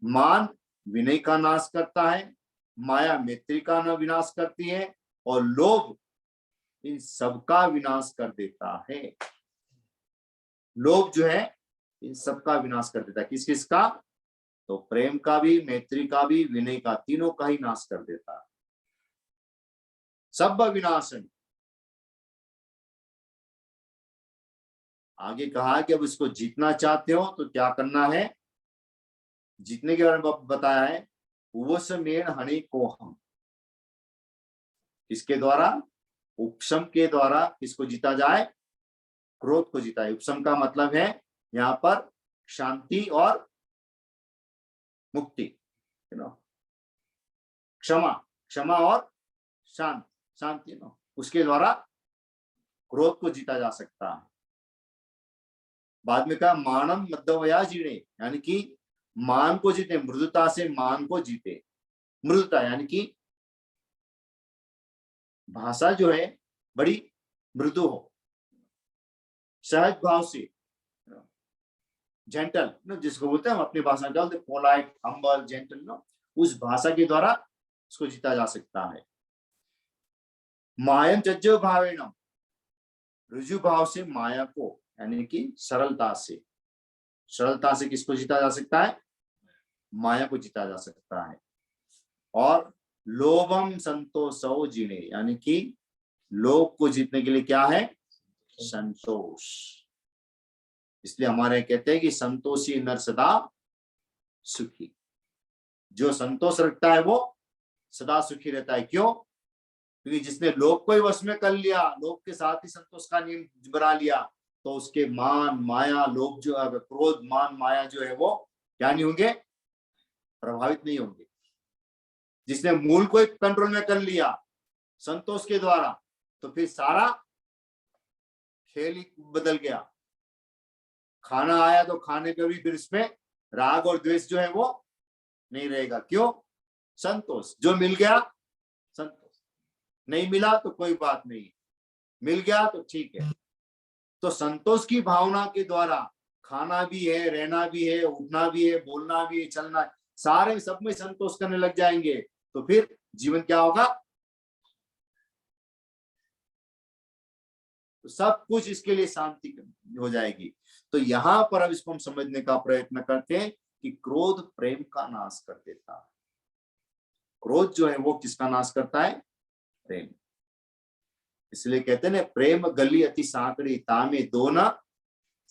मान विनय का नाश करता है, माया मैत्री का न विनाश करती है, और लोभ इन सबका विनाश कर देता है। लोभ जो है इन सबका विनाश कर देता है। किस किस का, तो प्रेम का भी, मैत्री का भी, विनय का, तीनों का ही नाश कर देता है। सब विनाशन। आगे कहा कि अब इसको जीतना चाहते हो तो क्या करना है, जीतने के बारे में बताया है। उपशमेन हनि को हम, किसके द्वारा, उपशम के द्वारा किसको जीता जाए, क्रोध को जीता है। उपशम का मतलब है यहाँ पर शांति और मुक्ति, क्षमा, क्षमा और शांति, उसके द्वारा क्रोध को जीता जा सकता है। बाद में कहा मानम मध्यवया जीणे, यानी कि मान को जीते, मृदुता से मान को जीते। मृदुता यानी कि भाषा जो है बड़ी मृदु हो, सहज भाव से, जेंटल, जिसको बोलते हैं हम अपनी भाषा में पोलाइट, हम्बल, जेंटल, उस भाषा के द्वारा उसको जीता जा सकता है। मायम जज्जो भावेणम, रुजु भाव से माया को, यानी कि सरलता से किसको जीता जा सकता है, माया को जीता जा सकता है। और लोभम संतोषो जीने, यानी कि लोभ को जीतने के लिए क्या है, संतोष। इसलिए हमारे कहते हैं कि संतोषी नर सदा सुखी। जो संतोष रखता है वो सदा सुखी रहता है। क्यों, क्योंकि जिसने लोभ को ही वश में कर लिया, लोभ के साथ ही संतोष का नियम बना लिया, तो उसके मान माया लोभ जो है, क्रोध मान माया जो है वो क्या नहीं होंगे, प्रभावित नहीं होंगे। जिसने मूल को एक कंट्रोल में कर लिया संतोष के द्वारा, तो फिर सारा खेल ही बदल गया। खाना आया तो खाने पे भी फिर इसमें राग और द्वेष जो है वो नहीं रहेगा। क्यों, संतोष। जो मिल गया संतोष, नहीं मिला तो कोई बात नहीं, मिल गया तो ठीक है। तो संतोष की भावना के द्वारा खाना भी है, रहना भी है, उठना भी है, बोलना भी है, चलना, सारे सब में संतोष करने लग जाएंगे, तो फिर जीवन क्या होगा, तो सब कुछ इसके लिए शांति हो जाएगी। तो यहाँ पर अब इसको हम समझने का प्रयत्न करते हैं कि क्रोध प्रेम का नाश कर देता है। क्रोध जो है वो किसका नाश करता है, प्रेम। इसलिए कहते हैं ना, प्रेम गली अति सांकड़ी तामे दो न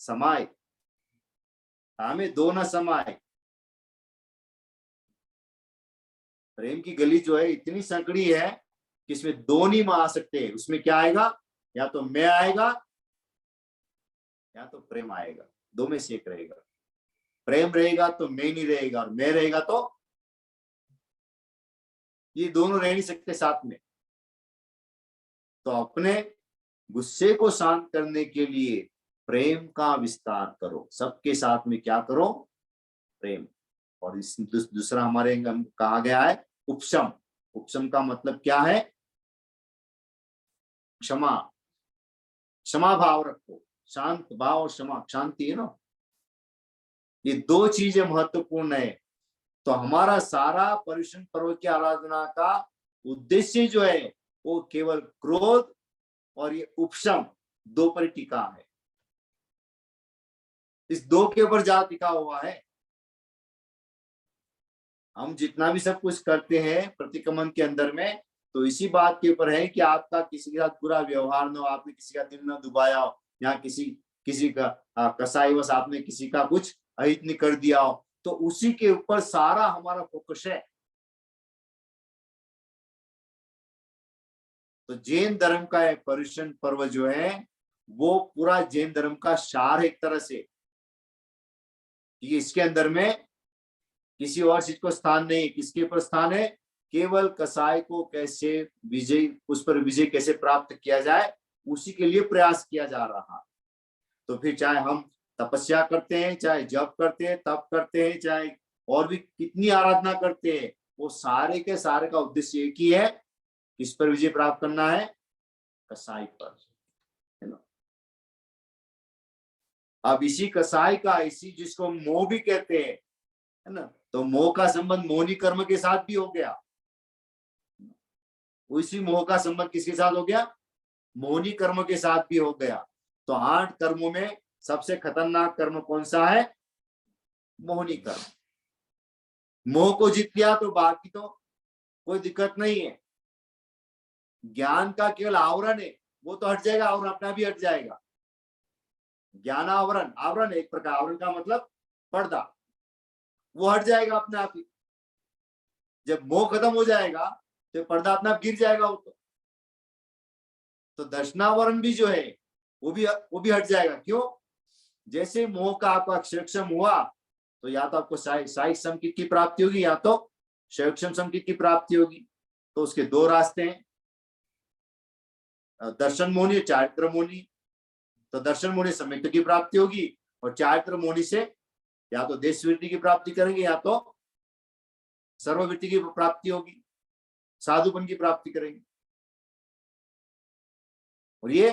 समाय, तामे दो न समाय। प्रेम की गली जो है इतनी संकड़ी है कि इसमें दो नहीं आ सकते। उसमें क्या आएगा, या तो मैं आएगा या तो प्रेम आएगा, दो में से एक रहेगा। प्रेम रहेगा तो मैं नहीं रहेगा, और मैं रहेगा तो ये दोनों रह नहीं सकते साथ में। तो अपने गुस्से को शांत करने के लिए प्रेम का विस्तार करो, सबके साथ में क्या करो, प्रेम। और इस दूसरा हमारे कहा गया है उपशम। उपशम का मतलब क्या है, क्षमा, क्षमा भाव रखो, शांत भाव और क्षमा, शांति है ना, ये दो चीजें महत्वपूर्ण है। तो हमारा सारा पर्युषण पर्व की आराधना का उद्देश्य जो है वो केवल क्रोध और ये उपशम दो पर टिका है। इस दो के ऊपर ज्यादा टिका हुआ है। हम जितना भी सब कुछ करते हैं प्रतिक्रमण के अंदर में, तो इसी बात के ऊपर है कि आपका किसी के साथ बुरा व्यवहार न हो, आपने किसी का दिल न दुबाया हो, या किसी किसी का कसाईवश आपने किसी का कुछ अहित नहीं कर दिया हो, तो उसी के ऊपर सारा हमारा फोकस है। तो जैन धर्म का पर्युषण पर्व जो है वो पूरा जैन धर्म का सार है एक तरह से, कि इसके अंदर में किसी और चीज को स्थान नहीं, किसके ऊपर स्थान है, केवल कसाई को कैसे विजय, उस पर विजय कैसे प्राप्त किया जाए, उसी के लिए प्रयास किया जा रहा। तो फिर चाहे हम तपस्या करते हैं, चाहे जप करते हैं, तप करते हैं, चाहे और भी कितनी आराधना करते हैं, वो सारे के सारे का उद्देश्य एक ही है, किस पर विजय प्राप्त करना है, कसाई पर, है ना। अब इसी कसाई का, इसी जिसको मोह भी कहते हैं, है ना, तो मोह का संबंध मोहनी कर्म के साथ भी हो गया। उसी मोह का संबंध किसके साथ हो गया, मोहनी कर्म के साथ भी हो गया। तो 8 कर्मों में सबसे खतरनाक कर्म कौन सा है, मोहनी कर्म। मोह को जीत लिया तो बाकी तो कोई दिक्कत नहीं है। ज्ञान का केवल आवरण है, वो तो हट जाएगा, आवरण अपना भी हट जाएगा। ज्ञान आवरण, आवरण एक प्रकार, आवरण का मतलब पर्दा, वो हट जाएगा अपने आप ही। जब मोह खत्म हो जाएगा तो पर्दा अपने आप गिर जाएगा वो तो दर्शनावरण भी जो है वो भी हट जाएगा। क्यों, जैसे मोह का आपका क्षयक्षम हुआ तो या तो आपको साई संकित की प्राप्ति होगी, या तो क्षयक्षम संकित की प्राप्ति होगी। तो उसके 2 रास्ते हैं, दर्शन मोहनी, चारित्र मोहनी। तो दर्शन मोहनी सम्यक्त की प्राप्ति होगी, और चारित्र मोहनी से या तो देश वृत्ति की प्राप्ति करेंगे, या तो सर्ववृत्ति की प्राप्ति होगी, साधुपन की प्राप्ति करेंगे। और ये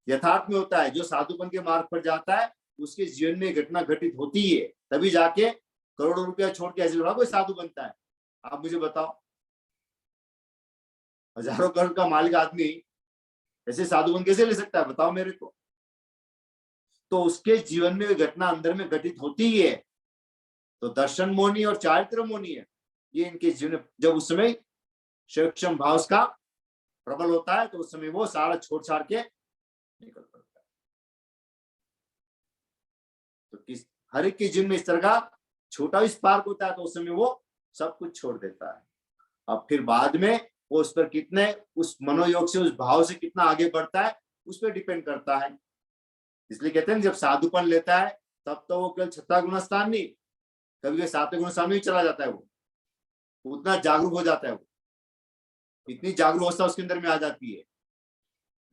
यथार्थ में होता है, जो साधुपन के मार्ग पर जाता है उसके जीवन में घटना घटित होती है, तभी जाके करोड़ों रुपया छोड़ के ऐसे कोई साधु बनता है। आप मुझे बताओ, हजारों करोड़ का मालिक आदमी ऐसे साधु बन कैसे ले सकता है, बताओ मेरे को। तो उसके जीवन में घटना अंदर में घटित होती ही है। तो दर्शन मोहनी और चारित्र मोहनी है, ये इनके जीवन, जब उस समय सक्षम भाव का प्रबल होता है तो उस समय वो सारा छोड़ छाड़ के निकल पड़ता है। तो किस हर एक के जीवन में इस तरह का छोटा भी स्पार्क होता है, तो उस समय वो सब कुछ छोड़ देता है। अब फिर बाद में वो उस पर कितने, उस मनोयोग से, उस भाव से कितना आगे बढ़ता है, उस पर डिपेंड करता है। इसलिए कहते हैं जब साधुपन लेता है तब तो वो केवल 6 गुणस्थान नहीं, कभी कभी 7 गुणस्थान में भी चला जाता है। वो उतना जागरूक हो जाता है, वो इतनी जागरूक अवस्था उसके अंदर में आ जाती है।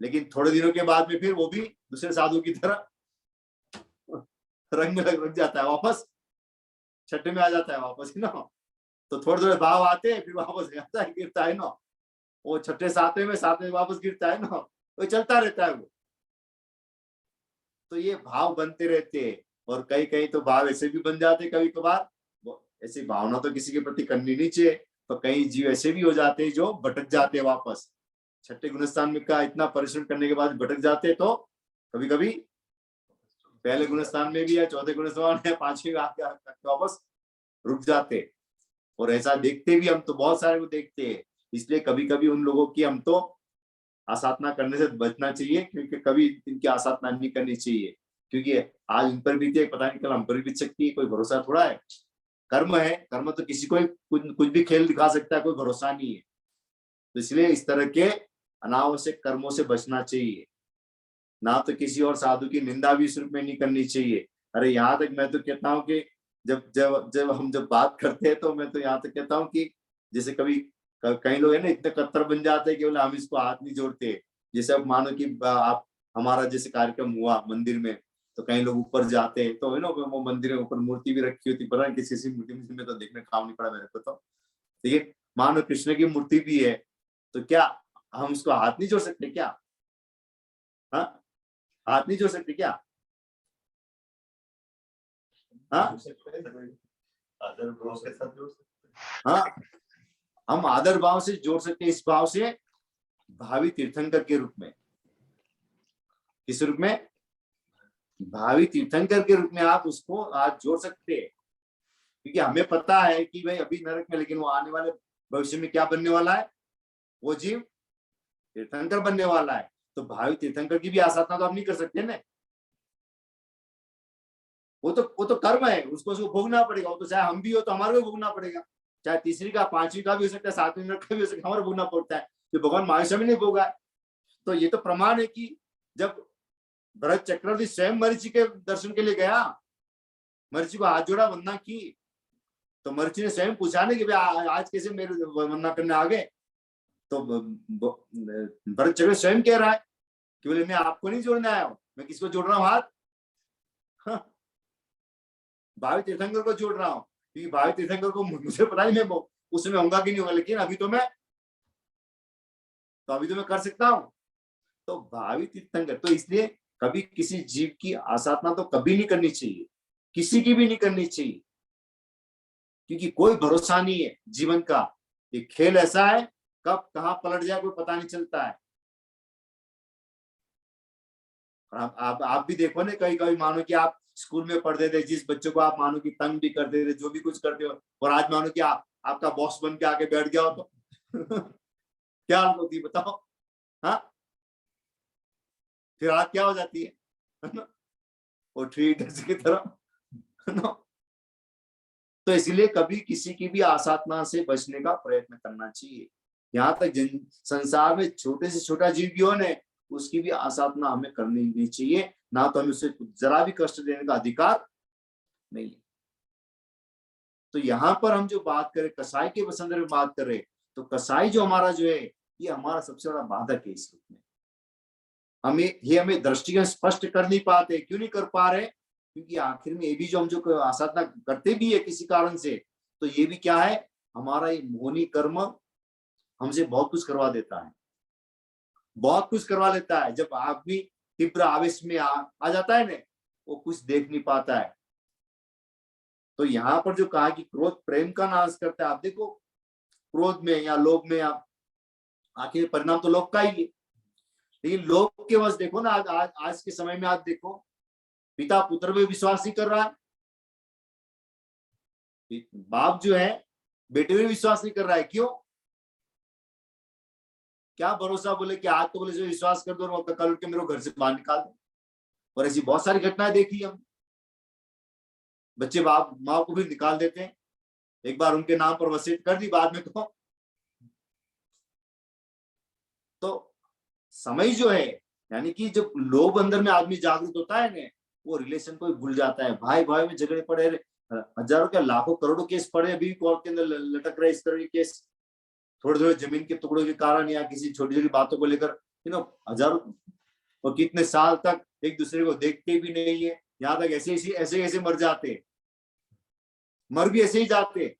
लेकिन थोड़े दिनों के बाद में फिर वो भी दूसरे साधु की तरह रंग में लग जाता है, वापस छठे में आ जाता है वापस, ना। तो थोड़े थोड़े भाव आते हैं, फिर वापस जाता है, गिरता है ना। वो छठे सातवें में, सातवें वापस गिरता है ना, वो चलता रहता है वो। तो ये भाव बनते रहते हैं, और कई कई तो भाव ऐसे भी बन जाते हैं कभी कभार। ऐसी भावना तो किसी के प्रति करनी नहीं चाहिए, तो कई जीव ऐसे भी हो जाते हैं जो भटक जाते हैं वापस। छठे गुणस्थान में का इतना परिश्रम करने के बाद भटक जाते हैं, तो कभी कभी पहले गुणस्थान में भी या चौथे गुणस्थान या 5वें आके वापस रुक जाते। और ऐसा देखते भी हम तो बहुत सारे को देखते हैं। इसलिए कभी कभी उन लोगों की हम तो आसाधना करने से बचना चाहिए, क्योंकि कभी इनकी आसाधना नहीं करनी चाहिए, क्योंकि आज इन पर बीते पता नहीं कल हम पर भी बीत सकती है, कोई भरोसा थोड़ा है। कर्म है, कर्म तो किसी को कुछ भी खेल दिखा सकता है, कोई भरोसा नहीं है। तो इसलिए इस तरह के अनावश्यक कर्मों से बचना चाहिए। ना तो किसी और साधु की निंदा भी इस रूप में नहीं करनी चाहिए। अरे यहाँ तक मैं तो कहता हूँ कि जब हम बात करते हैं, तो मैं तो यहाँ तक कहता हूँ कि जैसे कभी कई लोग है ना इतने कट्टर बन जाते हैं कि बोले हम इसको हाथ नहीं जोड़ते। जैसे अब मानो कि आप, हमारा जैसे कार्यक्रम हुआ मंदिर में, तो कई लोग ऊपर जाते हैं, तो है ना वो मंदिर में ऊपर मूर्ति भी रखी होती, पता नहीं किसी मूर्ति में तो देखने काम नहीं पड़ा मेरे को। तो देखिए, मानो कृष्ण की मूर्ति भी है, तो क्या हम उसको हाथ नहीं जोड़ सकते क्या? हाँ, हाथ नहीं जोड़ सकते क्या? हाँ, आदर भाव के साथ जोड़ सकते। हाँ, हम आदर भाव से जोड़ सकते हैं, इस भाव से भावी तीर्थंकर के रूप में। किस रूप में? भावी तीर्थंकर के रूप में आप उसको आज जोड़ सकते हैं। क्योंकि हमें पता है कि भाई अभी नरक में, लेकिन वो आने वाले भविष्य में क्या बनने वाला है, वो जीव तीर्थंकर बनने वाला है। तो भावी तीर्थंकर की भी आसाधना तो आप नहीं कर सकते ना, वो तो कर्म है, उसको भोगना पड़ेगा। वो तो चाहे हम भी हो तो हमारे को भोगना पड़ेगा, चाहे तीसरी का, पांचवी का भी हो सकता है, सातवीं मिनट का भी हो सकता है, हमारा भोगना पड़ता है। तो भगवान महावीर भी नहीं भोगा है। तो ये तो प्रमाण है कि जब भरत चक्रवर्ती स्वयं मरीचि के दर्शन के लिए गया, मरीचि को हाथ जोड़ा, वंदना की, तो मरीचि ने स्वयं पूछा ना कि भाई आज कैसे मेरे वंदना करने आ गए। तो भरत चक्रवर्ती स्वयं कह रहा है कि बोले मैं आपको नहीं जोड़ने आया हूं, मैं किसको जोड़ रहा हूँ हाथ, भावी तीर्थंकर को जोड़ रहा हूँ। क्योंकि भावी तीर्थंकर को मुझे पता ही मैं उसमें होगा कि नहीं होगा, लेकिन अभी तो मैं कर सकता हूँ। तो भावी तीर्थंकर, तो इसलिए कभी किसी जीव की आसाधना तो कभी नहीं करनी चाहिए, किसी की भी नहीं करनी चाहिए, क्योंकि कोई भरोसा नहीं है जीवन का। ये खेल ऐसा है, कब कहां पलट जाए कोई पता नहीं चलता है। और आप भी देखो ना, कभी कभी मानो कि आप स्कूल में पढ़ते थे, जिस बच्चों को आप मानो कि तंग भी करते थे, जो भी कुछ करते हो, और आज मानो कि आपका बॉस बन के आके बैठ गया हो तो क्या हालत होती है बताओ। हाँ, फिर हालत क्या हो जाती है ना, वो ट्रीट की तरह। तो इसलिए कभी किसी की भी आसाधना से बचने का प्रयत्न करना चाहिए। यहाँ तक संसार में छोटे से छोटा जीव भी हो ने, उसकी भी आसाधना हमें करनी नहीं चाहिए, ना तो हमें उसे जरा भी कष्ट देने का अधिकार नहीं है। तो यहाँ पर हम जो बात करें कसाई के संदर्भ में बात कर रहे, तो कसाई जो हमारा जो है, ये हमारा सबसे बड़ा बाधक है इस रूप में। हमें दृष्टिगत स्पष्ट कर नहीं पाते। क्यों नहीं कर पा रहे? क्योंकि आखिर में ये भी जो हम जो आसाधना करते भी है किसी कारण से, तो ये भी क्या है, हमारा ये मोहनी कर्म हमसे बहुत कुछ करवा देता है, बहुत कुछ करवा लेता है। जब आदमी तीव्र आवेश में आ जाता है ना, वो कुछ देख नहीं पाता है। तो यहाँ पर जो कहा कि क्रोध प्रेम का नाश करता है, आप देखो क्रोध में या लोभ में आप, आखिर परिणाम तो लोभ का ही है। लेकिन लोभ के वश देखो ना, आज के समय में आप देखो, पिता पुत्र में विश्वास नहीं कर रहा है, बाप जो है बेटे में विश्वास नहीं कर रहा है। क्यों? क्या भरोसा, बोले कि आज तो बोले जो विश्वास कर दो और कल उठ के मेरे को घर से बाहर निकाल दो। और ऐसी बहुत सारी घटनाएं देखी हम, बच्चे बाप माँ को भी निकाल देते हैं। एक बार उनके नाम पर वसीयत कर दी, बाद में तो समय जो है, यानी कि जब लोभ अंदर में आदमी जागरूक होता है ना, वो रिलेशन को भूल जाता है। भाई भाई में झगड़े पड़े, हजारों के लाखों करोड़ों केस पड़े अभी कोर्ट के अंदर लटक रहे इस तरह के केस, थोड़े थोड़े जमीन के टुकड़ों के कारण या किसी छोटी छोटी बातों को लेकर, हजारों और कितने साल तक एक दूसरे को देखते भी नहीं है। यहाँ तक ऐसे ऐसे मर जाते, मर भी ऐसे ही जाते,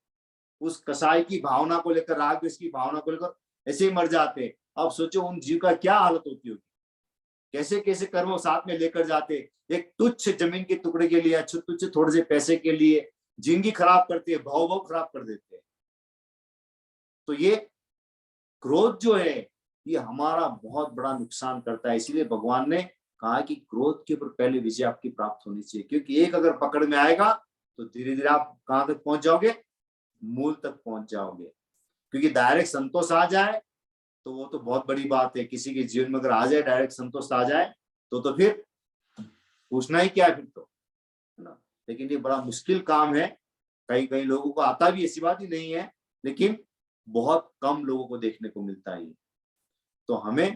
उस कसाई की भावना को लेकर, राग की भावना को लेकर ऐसे ही मर जाते। अब सोचो उन जीव का क्या हालत होती होगी, कैसे कैसे कर्म साथ में लेकर जाते, एक तुच्छ जमीन के टुकड़े के लिए, तुच्छ थोड़े से पैसे के लिए जिंदगी खराब करते हैं, भाव खराब कर देते हैं। तो ये क्रोध जो है, ये हमारा बहुत बड़ा नुकसान करता है। इसीलिए भगवान ने कहा कि क्रोध के ऊपर पहले विजय आपकी प्राप्त होनी चाहिए, क्योंकि एक अगर पकड़ में आएगा तो धीरे धीरे आप कहां तक पहुंच जाओगे, मूल तक पहुंच जाओगे। क्योंकि डायरेक्ट संतोष आ जाए तो वो तो बहुत बड़ी बात है, किसी के जीवन में अगर आ जाए डायरेक्ट संतोष आ जाए तो फिर पूछना ही क्या है फिर तो, है ना। लेकिन ये बड़ा मुश्किल काम है, कई कई लोगों को आता भी, ऐसी बात ही नहीं है, लेकिन बहुत कम लोगों को देखने को मिलता है। तो हमें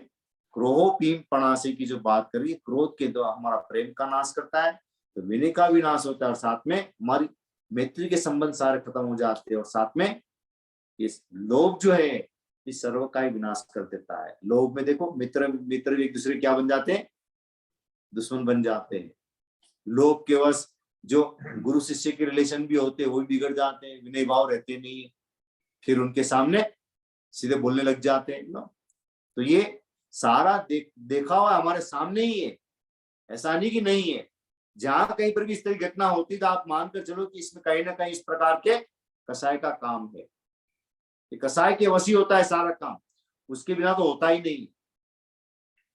क्रोधोपीन पणासे की जो बात करी, क्रोध के द्वारा हमारा प्रेम का नाश करता है, तो विनय का भी नाश होता है, और साथ में हमारी मैत्री के संबंध सारे खत्म हो जाते हैं, और साथ में इस लोभ जो है इस सर्व का ही विनाश कर देता है। लोभ में देखो मित्र मित्र एक दूसरे क्या बन जाते हैं, दुश्मन बन जाते हैं। लोभ के वश जो गुरु शिष्य के रिलेशन भी होते हैं वो भी बिगड़ जाते हैं, विनय भाव रहते नहीं है, फिर उनके सामने सीधे बोलने लग जाते हैं ना। तो ये सारा देखा हुआ हमारे सामने ही है, ऐसा नहीं कि नहीं है। जहां कहीं पर भी इस तरह की घटना होती तो आप मानकर चलो कि इसमें कहीं ना कहीं इस प्रकार के कसाय का काम है। कसाय के वश ही होता है सारा काम, उसके बिना तो होता ही नहीं।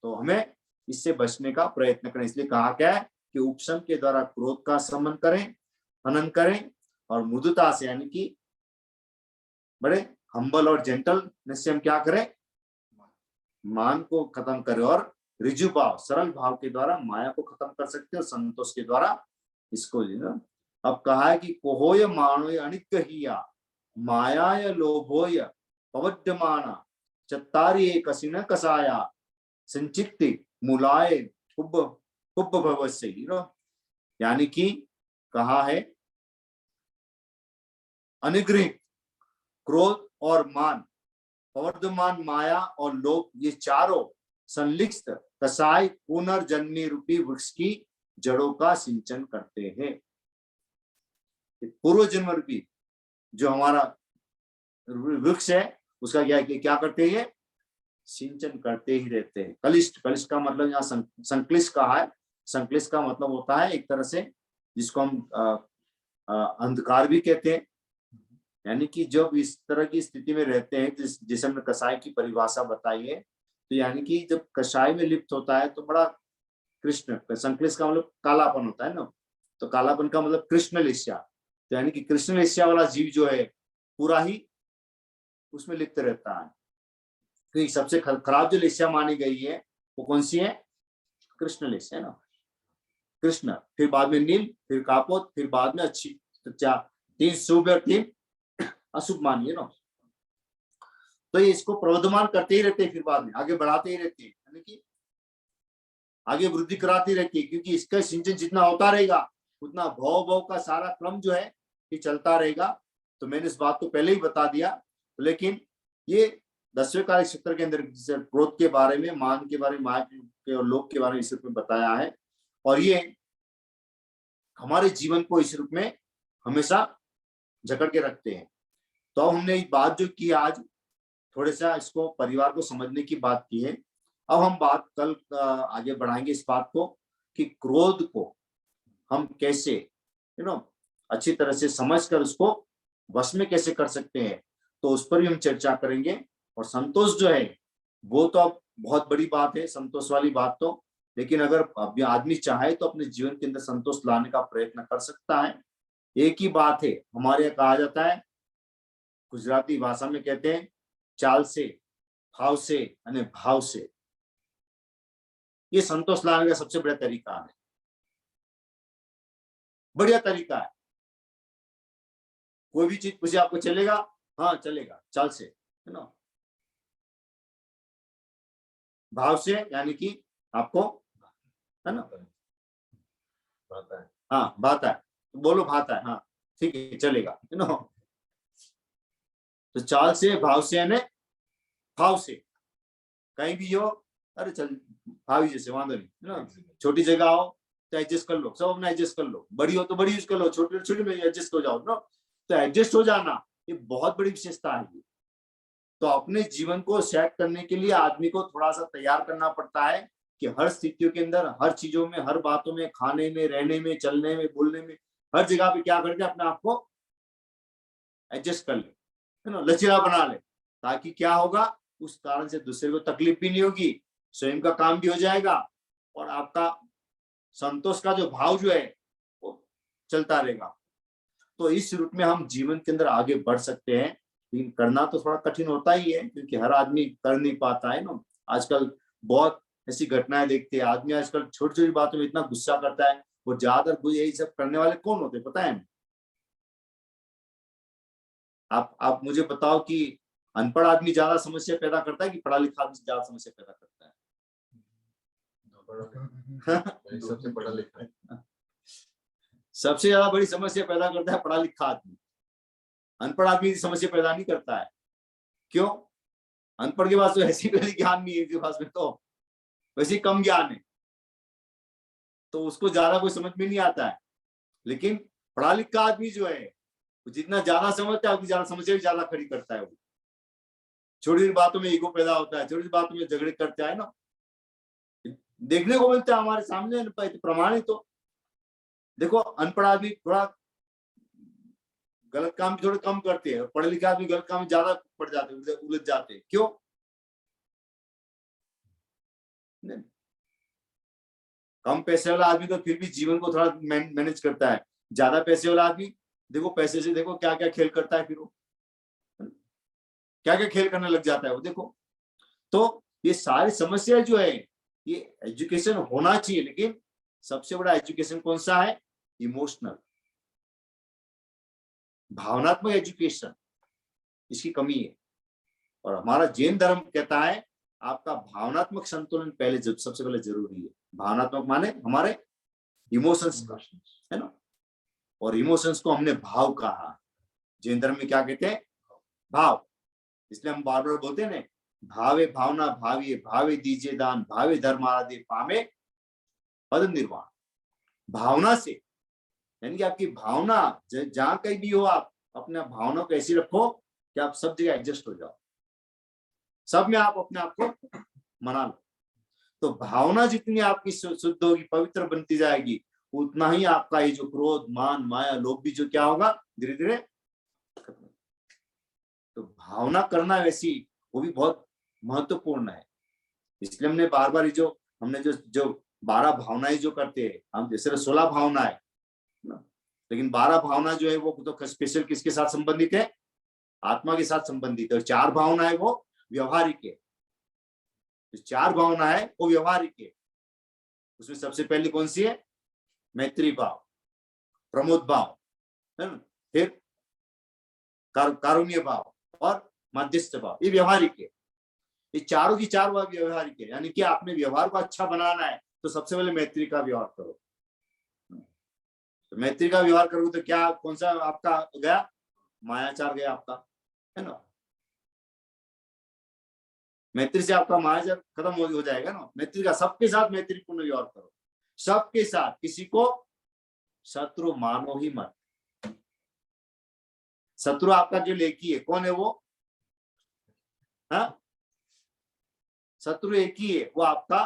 तो हमें इससे बचने का प्रयत्न करें। इसलिए कहा क्या है कि उपशम के द्वारा क्रोध का शमन करें, हनन करें, और मृदुता से यानी कि बड़े हम्बल और जेंटलनेस से हम क्या करें, मान को खत्म करें, और रिजु भाव सरल भाव के द्वारा माया को खत्म कर सकते हैं, और संतोष के द्वारा इसको अब कहा है कि कोहोय मानोय अनिग्रहिया मायाय लोभोय पवड्यमाना चत्तारी कसिन कसाया संचित्ति मूलाय कुब्ब कुब्ब भवस्य, यानी कि कहा है अनुग्रहित, क्रोध और मान, प्रवर्धमान माया और लोभ, ये चारों संलिप्त कसाय पुनर्जन्मी रूपी वृक्ष की जड़ों का सिंचन करते हैं। पूर्व जन्म रूपी जो हमारा वृक्ष है उसका क्या करते हैं, सिंचन करते ही रहते हैं। कलिष्ठ, कलिष्ठ का मतलब यहाँ संक्लिष्ट कहा है। संक्लिष्ट का मतलब होता है एक तरह से जिसको हम अंधकार भी कहते हैं, यानी कि जब इस तरह की स्थिति में रहते हैं, जैसे हमने कसाय की परिभाषा बताई है, तो यानी कि जब कसाय में लिप्त होता है तो बड़ा कृष्ण, संक्लिष्ट का मतलब कालापन होता है ना, तो कालापन का मतलब कृष्ण लिस्या, तो यानी कि कृष्ण लिस्या वाला जीव जो है पूरा ही उसमें लिप्त रहता है। तो सबसे खराब जो लिस्या मानी गई है वो कौन सी है, कृष्ण लिस्या है ना, कृष्ण, फिर बाद में नील, फिर कापोत, फिर बाद में अच्छी, तो 3 शुभ और 3 अशुभ मानिए ना। तो ये इसको प्रवर्धमान करते ही रहते हैं, फिर बाद में आगे बढ़ाते ही रहते हैं, यानी कि आगे वृद्धि कराती रहती है, क्योंकि इसका सिंचन जितना होता रहेगा उतना भव भव का सारा क्रम जो है ये चलता रहेगा। तो मैंने इस बात को पहले ही बता दिया, लेकिन ये 10वें कार्य क्षेत्र के अंदर क्रोध के बारे में, मान के बारे में, माया के और लोभ के बारे में इस रूप में बताया है, और ये हमारे जीवन को इस रूप में हमेशा जकड़ के रखते हैं। तो अब हमने बात जो की आज, थोड़े सा इसको परिवार को समझने की बात की है। अब हम बात कल आगे बढ़ाएंगे इस बात को कि क्रोध को हम कैसे अच्छी तरह से समझकर उसको वश में कैसे कर सकते हैं, तो उस पर भी हम चर्चा करेंगे। और संतोष जो है वो तो अब बहुत बड़ी बात है, संतोष वाली बात तो, लेकिन अगर आदमी चाहे तो अपने जीवन के अंदर संतोष लाने का प्रयत्न कर सकता है। एक ही बात है, हमारे यहाँ कहा जाता है, गुजराती भाषा में कहते हैं चाल से, भाव से, यानी भाव से, ये संतोष लाने का सबसे बड़ा तरीका है, बढ़िया तरीका है। कोई भी चीज पूछे आपको चलेगा, हाँ चलेगा, चाल से, है ना, भाव से, यानी कि आपको, है ना, भाता है, हाँ भाता है, बोलो भाता है, हाँ ठीक है चलेगा, है ना। तो चाल से, भाव से, यानी भाव से, कहीं भी हो, अरे चल भावी जैसे वांदो नहीं, है ना, छोटी जगह हो तो एडजस्ट कर लो, सब अपना एडजस्ट कर लो, बड़ी हो तो बड़ी यूज कर लो, छोटी छोटी में एडजस्ट हो जाओ ना। तो एडजस्ट हो जाना ये बहुत बड़ी विशेषता है। तो अपने जीवन को सेट करने के लिए आदमी को थोड़ा सा तैयार करना पड़ता है कि हर स्थितियों के अंदर, हर चीजों में, हर बातों में, खाने में, रहने में, चलने में, बोलने में, हर जगह पे क्या करके अपने आप को एडजस्ट कर ले, है ना, लचीला बना ले, ताकि क्या होगा, उस कारण से दूसरे को तकलीफ भी नहीं होगी, स्वयं का काम भी हो जाएगा, और आपका संतोष का जो भाव जो है वो चलता रहेगा। तो इस रूप में हम जीवन के अंदर आगे बढ़ सकते हैं, लेकिन करना तो थोड़ा कठिन होता ही है, क्योंकि हर आदमी कर नहीं पाता है ना। आजकल बहुत ऐसी घटनाएं देखते हैं, आदमी आजकल छोटी छोटी बातों में इतना गुस्सा करता है, वो ज्यादातर यही सब करने वाले कौन होते पता है? आप मुझे बताओ कि अनपढ़ आदमी ज्यादा समस्या पैदा करता है कि पढ़ा लिखा आदमी ज्यादा समस्या पैदा करता है? सबसे पढ़ा लिखा है, सबसे ज्यादा बड़ी समस्या पैदा करता है पढ़ा लिखा आदमी, अनपढ़ आदमी समस्या पैदा नहीं करता है। क्यों? अनपढ़ के पास तो ऐसी कोई ज्ञान नहीं है, उसके पास में तो वैसे कम ज्ञान है, तो उसको ज्यादा कोई समझ में नहीं आता है। लेकिन पढ़ा लिखा आदमी जो है वो जितना ज्यादा समझता है उतनी ज्यादा समस्या भी ज्यादा खड़ी करता है। वो छोटी छोटी बातों में ईगो पैदा होता है, छोटी छोटी बातों में झगड़े करता है ना, देखने को मिलता है हमारे सामने, प्रमाणित। तो देखो अनपढ़ आदमी थोड़ा गलत काम भी थोड़े कम करते हैं, पढ़े लिखे आदमी गलत काम में ज्यादा पड़ जाते हैं, उलझ जाते हैं। क्यों? नहीं। कम पैसे वाला आदमी तो फिर भी जीवन को थोड़ा मैनेज करता है, ज्यादा पैसे वाला आदमी देखो पैसे से देखो क्या क्या खेल करता है, फिर वो क्या क्या खेल करने लग जाता है वो, देखो। तो ये सारी समस्या जो है, ये एजुकेशन होना चाहिए, लेकिन सबसे बड़ा एजुकेशन कौन सा है? इमोशनल, भावनात्मक एजुकेशन, इसकी कमी है। और हमारा जैन धर्म कहता है आपका भावनात्मक संतुलन पहले सबसे पहले जरूरी है। भावनात्मक माने हमारे इमोशंस का, है ना। और इमोशंस को हमने भाव कहा, जैन धर्म में क्या कहते हैं? भाव। इसलिए हम बार बार बोलते हैं ना, भावे भावना भाविये, भावे दीजिए दान, भावे धर्म आराधे, पामे पद निर्वाण। भावना से, यानी कि आपकी भावना जहां कहीं भी हो, आप अपने भावना को ऐसी रखो कि आप सब जगह एडजस्ट हो जाओ, सब में आप अपने आप को मना लो। तो भावना जितनी आपकी शुद्ध होगी, पवित्र बनती जाएगी, उतना ही आपका ये जो क्रोध, मान, माया, लोभ भी जो क्या होगा, धीरे धीरे खत्म। तो भावना करना वैसी, वो भी बहुत महत्वपूर्ण है। इसलिए हमने बार बार जो हमने जो 12 भावनाएं जो करते हैं हम, जैसे 16 भावना है ना, लेकिन 12 भावना जो है वो तो स्पेशल किसके साथ संबंधित है? आत्मा के साथ संबंधित है। और 4 भावना है वो व्यवहारिक है। 4 भावना है वो व्यवहारिक है। उसमें सबसे पहली कौन सी है? मैत्री भाव, प्रमोद भाव, है ना, फिर कारुण्य भाव और मध्यस्थ भाव, ये व्यवहारिक है। ये चारों की चार व्यवहारिक है, यानी कि आपने व्यवहार को अच्छा बनाना है तो सबसे पहले मैत्री का व्यवहार करो। तो मैत्री का व्यवहार करोगे तो क्या, कौन सा आपका गया? मायाचार गया आपका, है ना। मैत्री से आपका मायाचार खत्म हो जाएगा ना। मैत्री का, सबके साथ मैत्रीपूर्ण व्यवहार करो, सबके साथ। किसी को शत्रु मानो ही मत। शत्रु आपका जो लेकी है, कौन है वो? हाँ, शत्रु एक ही है, वो आपका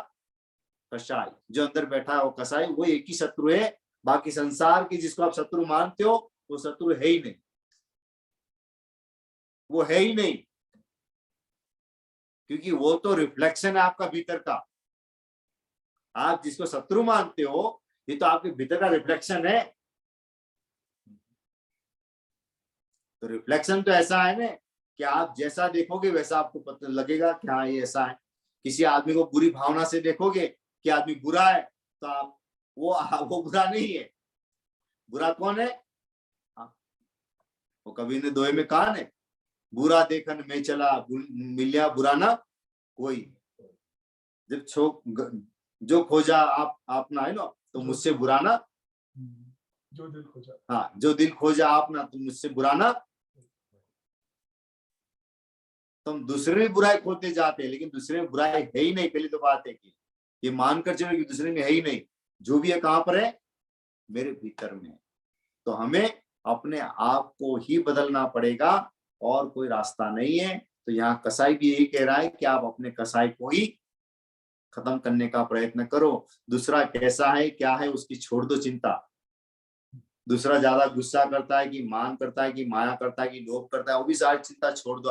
कसाई, जो अंदर बैठा है वो कसाई, वो एक ही शत्रु है। बाकी संसार की जिसको आप शत्रु मानते हो, वो शत्रु है ही नहीं, वो है ही नहीं, क्योंकि वो तो रिफ्लेक्शन है आपका भीतर का। आप जिसको शत्रु मानते हो, ये तो आपके भीतर का रिफ्लेक्शन है। तो रिफ्लेक्शन तो ऐसा है ना कि आप जैसा देखोगे वैसा आपको पता लगेगा कि हाँ ये ऐसा है। किसी आदमी को बुरी भावना से देखोगे कि आदमी बुरा है, तो आप वो बुरा नहीं है। बुरा कौन है? वो कवि ने दोहे में कहा ने, बुरा देखन में चला मिलिया बुरा ना कोई। जब जो खोजा आप ना, है ना, तो मुझसे बुरा ना, जो दिल खोजा, हाँ, जो दिल खोजा आप ना, तो मुझसे बुरा ना। तो हम दूसरे में बुराई खोजते जाते हैं, लेकिन दूसरे में बुराई है ही नहीं। पहली तो बात है कि ये मानकर चलो कि दूसरे में है ही नहीं। जो भी है कहां पर है? मेरे भीतर में। तो हमें अपने आप को ही बदलना पड़ेगा, और कोई रास्ता नहीं है। तो यहाँ कसाई भी यही कह रहा है कि आप अपने कसाई को ही खत्म करने का प्रयत्न करो। दूसरा कैसा है, क्या है, उसकी छोड़ दो चिंता। दूसरा ज्यादा गुस्सा करता है कि मान करता है कि माया करता है कि लोभ करता है, वो भी सारी चिंता छोड़ दो।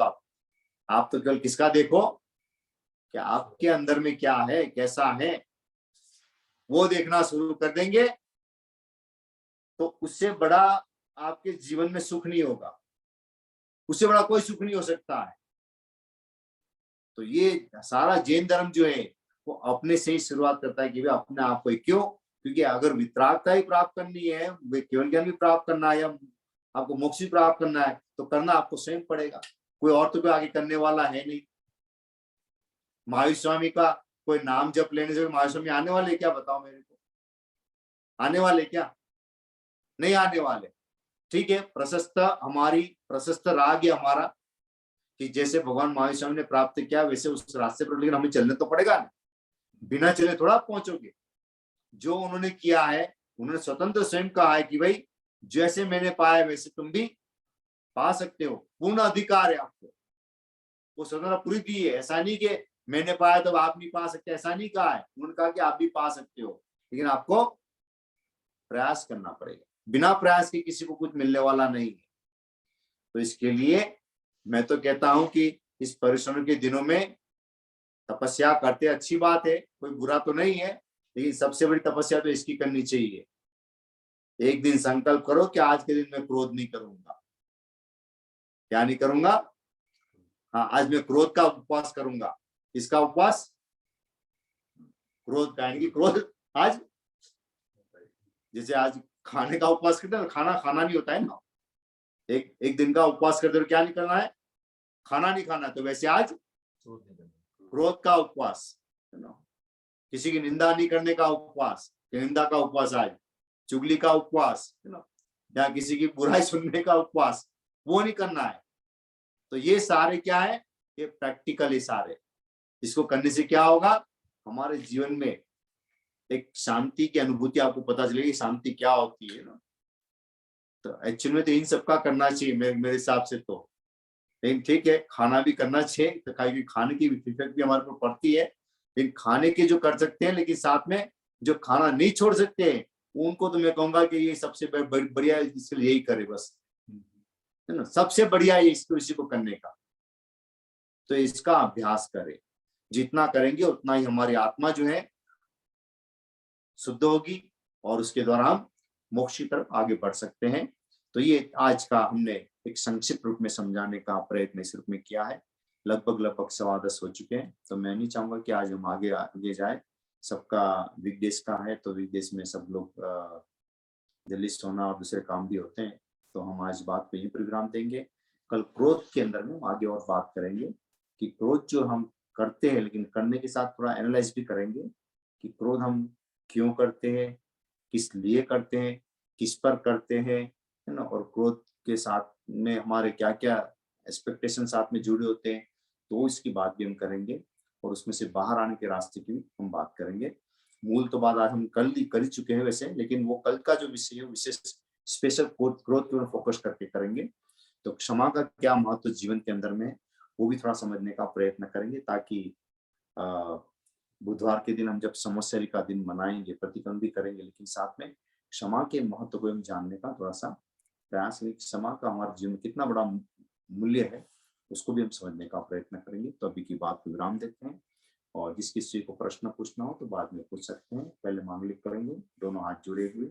आप तो केवल किसका देखो कि आपके अंदर में क्या है, कैसा है, वो देखना शुरू कर देंगे, तो उससे बड़ा आपके जीवन में सुख नहीं होगा। उससे बड़ा कोई सुख नहीं हो सकता है। तो ये सारा जैन धर्म जो है वो अपने से ही शुरुआत करता है कि भाई अपने आप को क्यों, क्योंकि अगर वितरागता ही प्राप्त करनी है, केवल ज्ञान भी प्राप्त करना है, या आपको मोक्ष भी प्राप्त करना है, तो करना आपको स्वयं पड़ेगा। कोई और तो कोई आगे करने वाला है नहीं। महावीर स्वामी का कोई नाम जप लेने से महावीर स्वामी आने वाले क्या? बताओ मेरे को, आने वाले क्या? नहीं आने वाले। ठीक है, प्रशस्त राग है हमारा, कि जैसे भगवान महावीर स्वामी ने प्राप्त किया वैसे उस रास्ते पर, लेकिन हमें चलने तो पड़ेगा ना। बिना चले थोड़ा पहुंचोगे। जो उन्होंने किया है, उन्होंने स्वतंत्र स्वयं कहा है कि भाई जैसे मैंने पाया वैसे तुम भी पा सकते हो, पूर्ण अधिकार है आपको। वो स्वतंत्रता पूरी दी है। ऐसा नहीं कि मैंने पाया तो आप नहीं पा सकते, ऐसा नहीं कहा है। उन्होंने कहा कि आप भी पा सकते हो, लेकिन आपको प्रयास करना पड़ेगा। बिना प्रयास के किसी को कुछ मिलने वाला नहीं है। तो इसके लिए मैं तो कहता हूं कि इस परिश्रम के दिनों में तपस्या करते अच्छी बात है, कोई बुरा तो नहीं है, लेकिन सबसे बड़ी तपस्या तो इसकी करनी चाहिए एक दिन संकल्प करो कि आज के दिन मैं क्रोध नहीं करूंगा। क्या नहीं करूंगा? हाँ, आज मैं क्रोध का उपवास करूंगा। इसका उपवास? क्रोध का, यानी कि क्रोध आज, जैसे आज खाने का उपवास करते हैं, खाना खाना नहीं होता है ना। एक दिन का उपवास करते हो, क्या नहीं करना है? खाना नहीं खाना। तो वैसे आज क्रोध का उपवास, किसी की निंदा नहीं करने का उपवास, निंदा का उपवास, आज चुगली का उपवास, या किसी की बुराई सुनने का उपवास, वो नहीं करना है। तो ये सारे क्या है? ये प्रैक्टिकल सारे। इसको करने से क्या होगा? हमारे जीवन में एक शांति की अनुभूति आपको पता चलेगी। शांति क्या होती है ना। तो एक्चुअली में तो इन सबका करना चाहिए मेरे हिसाब से तो। लेकिन ठीक है, खाना भी करना चाहिए, तो खाने की इफेक्ट भी हमारे ऊपर पड़ती है। लेकिन खाने के जो कर सकते हैं, लेकिन साथ में जो खाना नहीं छोड़ सकते हैं, उनको तो मैं कहूंगा कि ये सबसे बढ़िया इसके लिए यही करे बस, है ना। सबसे बढ़िया ये इसको इसी को करने का। तो इसका अभ्यास करें। जितना करेंगे उतना ही हमारी आत्मा जो है शुद्ध होगी, और उसके द्वारा हम मोक्ष की तरफ आगे बढ़ सकते हैं। तो ये आज का हमने एक संक्षिप्त रूप में समझाने का प्रयत्न इस रूप में किया है। लगभग 10:15 हो चुके हैं। तो मैं नहीं चाहूंगा कि आज हम आगे जाए। सबका वीकडेज का है, तो वीकडेज में सब लोग जल्दी सोना और दूसरे काम भी होते हैं। तो हम आज बात को यही प्रोग्राम देंगे। कल क्रोध के अंदर में आगे और बात करेंगे कि क्रोध जो हम करते हैं, लेकिन करने के साथ थोड़ा एनालाइज भी करेंगे कि क्रोध हम क्यों करते हैं, किस लिए करते हैं, किस पर करते हैं, है ना। और क्रोध के साथ में हमारे क्या क्या एक्सपेक्टेशन साथ में जुड़े होते हैं, तो इसकी बात भी हम करेंगे। और उसमें से बाहर आने के रास्ते की भी हम बात करेंगे। मूल तो बात आज हम कल ही कर चुके हैं वैसे, लेकिन वो कल का जो विषय है विशेष स्पेशल क्रोध के ऊपर फोकस करके करेंगे। तो क्षमा का क्या महत्व जीवन के अंदर में, वो भी थोड़ा समझने का प्रयत्न करेंगे, ताकि बुधवार के दिन हम जब समस्या का दिन मनाएंगे, प्रतिक्रम भी करेंगे, लेकिन साथ में क्षमा के महत्व को हम जानने का थोड़ा सा प्रयास करेंगे। क्षमा का हमारे जीवन में कितना बड़ा मूल्य है, उसको भी हम समझने का प्रयत्न करेंगे। तो अभी की बात को विराम देते हैं, और जिस किसी को प्रश्न पूछना हो तो बाद में पूछ सकते हैं। पहले मांगलिक करेंगे, दोनों हाथ जुड़े हुए।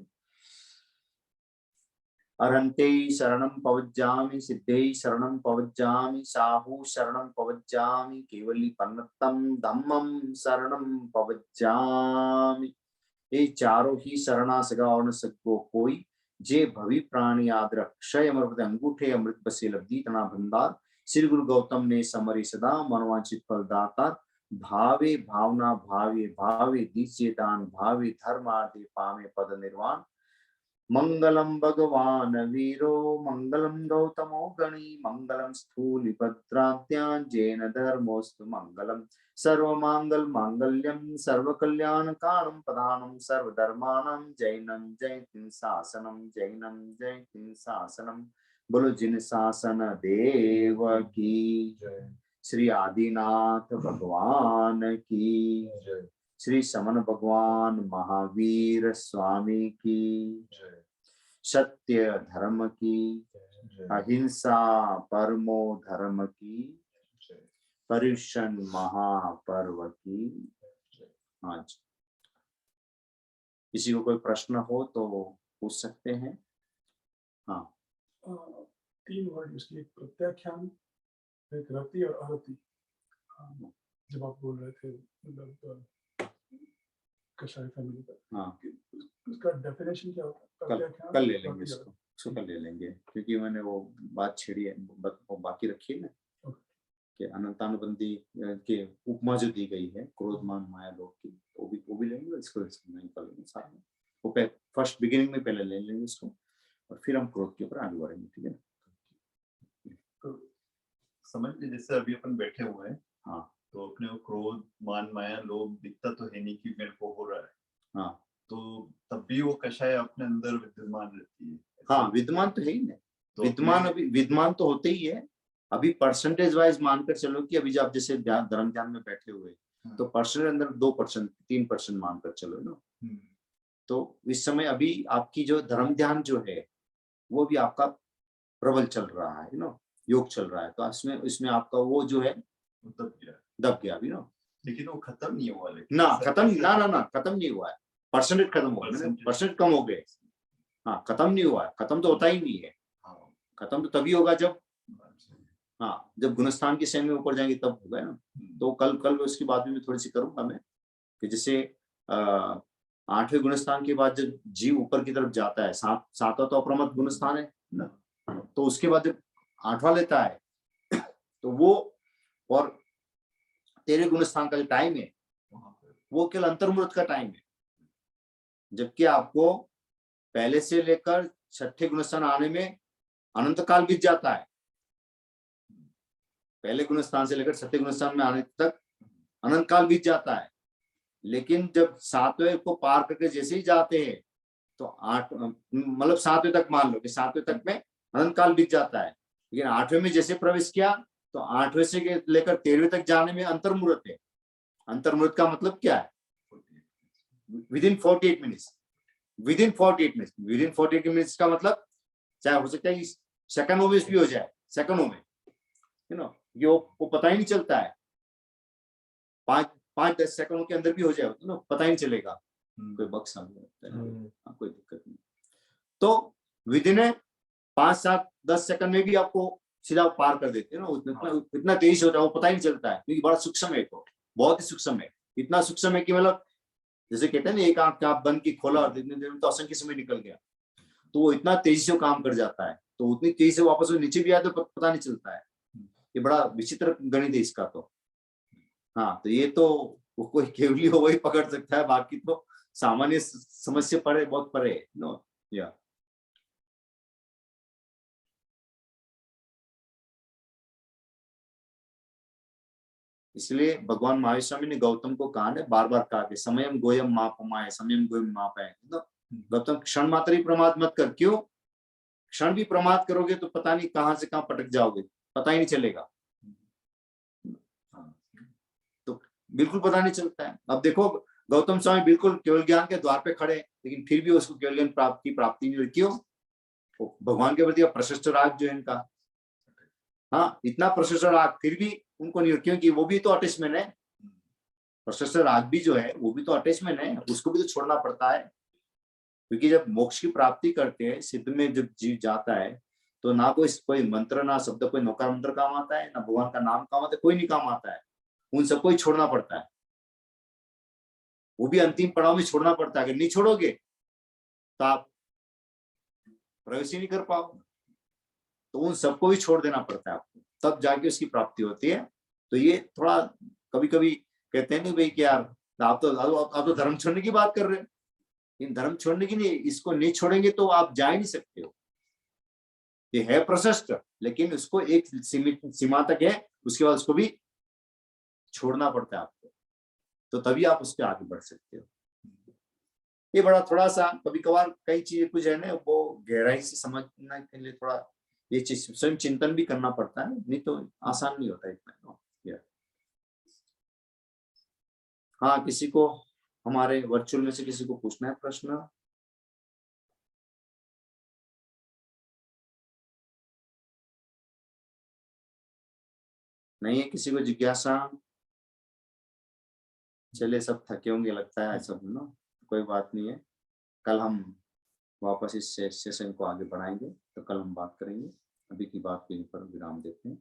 अरहन्ते शरणं पवज्जामि, सिद्धे शरणं पवज्जामि, साहु शरणं पवज्जामि, केवली पन्नतम धम्मं शरणं पवज्जामि। ये चारों ही शरणा सगा और न सको कोई, जे भवि प्राणी आदर क्षय अमृत अंगूठे अमृत बसे लब्धि तना भंडार। श्री गुरु गौतम ने समरी सदा मनवांचित फल दाता। भावे भावना भावे भावे दीजिए दान, भावे धर्मार्थे पावे पद निर्वाण। मंगलम भगवान वीरो, मंगलम गौतमो गणी, मंगलम स्थूलिभद्राद्यां जैन धर्मोस्तु मंगलम। सर्वमांगल मांगल्यम सर्वकल्याण कारणं प्रधानं सर्वधर्माणां जैनं जयति शासनं, जैनं जयति शासनं। बोलो जिन शासन देव की जय। श्री आदिनाथ भगवान की जय। श्री समन भगवान महावीर स्वामी की जय। सत्य धर्म की, अहिंसा परमो धर्म की, पर्युषण महापर्व की। आज किसी को कोई प्रश्न हो तो पूछ सकते हैं। हाँ, 3 वर्ड इसके, एक प्रत्याख्यान, एक रति और अरति। जब आप बोल रहे थे मतलब कषाय फैमिली का, हाँ, उसका डेफिनेशन क्या होता है? कल ले लेंगे इसको कल ले लेंगे, क्योंकि मैंने वो बात छेड़ी है, वो बाकी रखी है ना कि अनंतानुबंधी के उपमा जो दी गई है क्रोध मान माया लोभ की, वो भी लेंगे। इसको नहीं करेंगे साथ में, वो फर्स्ट बिगिनिंग में पहले ले लेंगे इसको, और फिर हम क्रोध के ऊपर आगे बढ़ेंगे। ठीक है, तो समझ लीजिए जैसे अभी अपन बैठे हुए हैं, हाँ, तो अपने को क्रोध मान माया लोभ दिखता तो है नहीं कि मेरे को हो रहा है, हाँ, तो तब भी वो कषाय अपने अंदर विद्यमान रहती है। हाँ, विद्यमान तो है ही ना। तो विद्यमान अभी विद्यमान तो होते ही है। अभी परसेंटेज वाइज मानकर चलो कि अभी जब जैसे धर्म ध्यान में बैठे हुए, तो परसेंट अंदर 2% 3% मानकर चलो ना। तो इस समय अभी आपकी जो धर्म ध्यान जो है वो भी आपका प्रबल चल रहा है ना, योग चल रहा है। तो इसमें आपका वो जो है दब गया अभी ना, लेकिन वो खत्म नहीं हुआ। ना खत्म ना खत्म नहीं हुआ है। परसेंटेज खत्म हो गए, परसेंटेज कम हो गए। हाँ, खत्म नहीं हुआ है, खत्म तो होता ही नहीं है। हाँ, खत्म तो तभी होगा जब, हाँ, जब गुणस्थान की श्रेणी में ऊपर जाएंगे तब होगा ना। तो कल उसकी बात भी मैं थोड़ी सी करूंगा मैं, कि जैसे 8वें गुणस्थान के बाद जब जीव ऊपर की तरफ जाता है, सातवां तो अप्रमत्त गुणस्थान है ना, तो उसके बाद जब 8वां लेता है तो वो, और 13वें गुणस्थान का जो टाइम है वो केवल अंतर्मुहूर्त का टाइम है, जबकि आपको पहले से लेकर 6ठे गुणस्थान आने में अनंत काल बीत जाता है। पहले गुणस्थान से लेकर 6ठे गुणस्थान में आने तक अनंत काल बीत जाता है, लेकिन जब 7वें को पार करके जैसे ही जाते हैं तो 8 मतलब 7वें तक, मान लो कि 7वें तक में अनंत काल बीत जाता है, लेकिन 8वें में जैसे प्रवेश किया तो 8वें से लेकर 13वें तक जाने में अंतर्मुहूर्त है। अंतर्मुहूर्त का मतलब क्या है? Within 48 minutes, within 48 minutes, within 48 minutes का मतलब चाहे हो सकता है सेकंडों में भी हो जाए, सेकंडों में, यू नो, ये वो पता ही नहीं चलता है, 5-10 सेकंडों के अंदर भी हो जाए तो पता ही नहीं चलेगा, कोई बक्स कोई दिक्कत नहीं। तो विदिन 5-7-10 सेकंड में भी आपको सीधा पार कर देते हैं ना, इतना तेज होता है वो पता ही नहीं चलता है, क्योंकि बड़ा सूक्ष्म है, तो बहुत ही सूक्ष्म है, इतना सूक्ष्म है कि मतलब जैसे कहते हैं ना, एक आंख आप बंद की खोला और इतने देर में तो असंख्य समय निकल गया, तो वो इतना तेजी से काम कर जाता है, तो उतनी तेजी से वापस वो नीचे भी आया तो पता नहीं चलता है। ये बड़ा विचित्र गणित है इसका तो। हाँ, तो ये तो वो कोई केवली हो वही पकड़ सकता है, बाकी तो सामान्य समस्या पड़े बहुत परे नो या। इसलिए भगवान महावीर स्वामी ने गौतम को कहा है, बार बार कहा कि समयम गोयम मापमाय, समयम गोयम मापाय, गौतम क्षण मात्र ही प्रमाद मत कर। क्यों? क्षण भी प्रमाद करोगे तो पता नहीं कहां से कहां पटक जाओगे, पता ही नहीं चलेगा, तो बिल्कुल पता नहीं चलता है। अब देखो गौतम स्वामी बिल्कुल केवल ज्ञान के द्वार पे खड़े, लेकिन फिर भी उसको केवल ज्ञान प्राप्ति नहीं हुई। क्यों? भगवान के प्रति प्रशस्त राग जो है इनका, हाँ, इतना प्रशस्त राग फिर भी उनको नहीं, क्योंकि वो भी तो अटैचमेंट है, प्रशस्त राग भी जो है वो भी तो अटैचमेंट है, उसको भी तो छोड़ना पड़ता है। क्योंकि जब मोक्ष की प्राप्ति करते हैं, सिद्ध में जब जीव जाता है, तो ना कोई मंत्र, ना शब्द, कोई नौकार मंत्र काम आता है, ना भगवान का नाम काम आता है, कोई नहीं काम आता है, उन सबको ही छोड़ना पड़ता है। वो भी अंतिम पड़ाव में छोड़ना पड़ता है, अगर नहीं छोड़ोगे तो आप प्रवेश ही नहीं कर पाओगे, तो उन सबको भी छोड़ देना पड़ता है आपको, तब जाके उसकी प्राप्ति होती है। तो ये थोड़ा कभी कभी कहते हैं नहीं भाई कि यार आप तो धर्म छोड़ने की बात कर रहे हैं, इन धर्म छोड़ने की नहीं, इसको नहीं छोड़ेंगे तो आप जा ही नहीं सकते हो। ये है प्रशस्त, लेकिन उसको एक सीमित सीमा तक है, उसके बाद उसको भी छोड़ना पड़ता है आपको, तो तभी आप उसके आगे बढ़ सकते हो। ये बड़ा थोड़ा सा कभी कभार कई चीजें कुछ है ना, वो गहराई से समझने के लिए थोड़ा ये चीज स्वयं चिंतन भी करना पड़ता है, नहीं तो आसान नहीं होता इतना। हाँ, किसी को हमारे वर्चुअल में से किसी को पूछना है प्रश्न? नहीं है किसी को जिज्ञासा? चलिए, सब थके होंगे लगता है सब ना, कोई बात नहीं है, कल हम वापस इस सेशन को आगे बढ़ाएंगे, तो कल हम बात करेंगे। अभी की बात यहीं पर विराम देते हैं।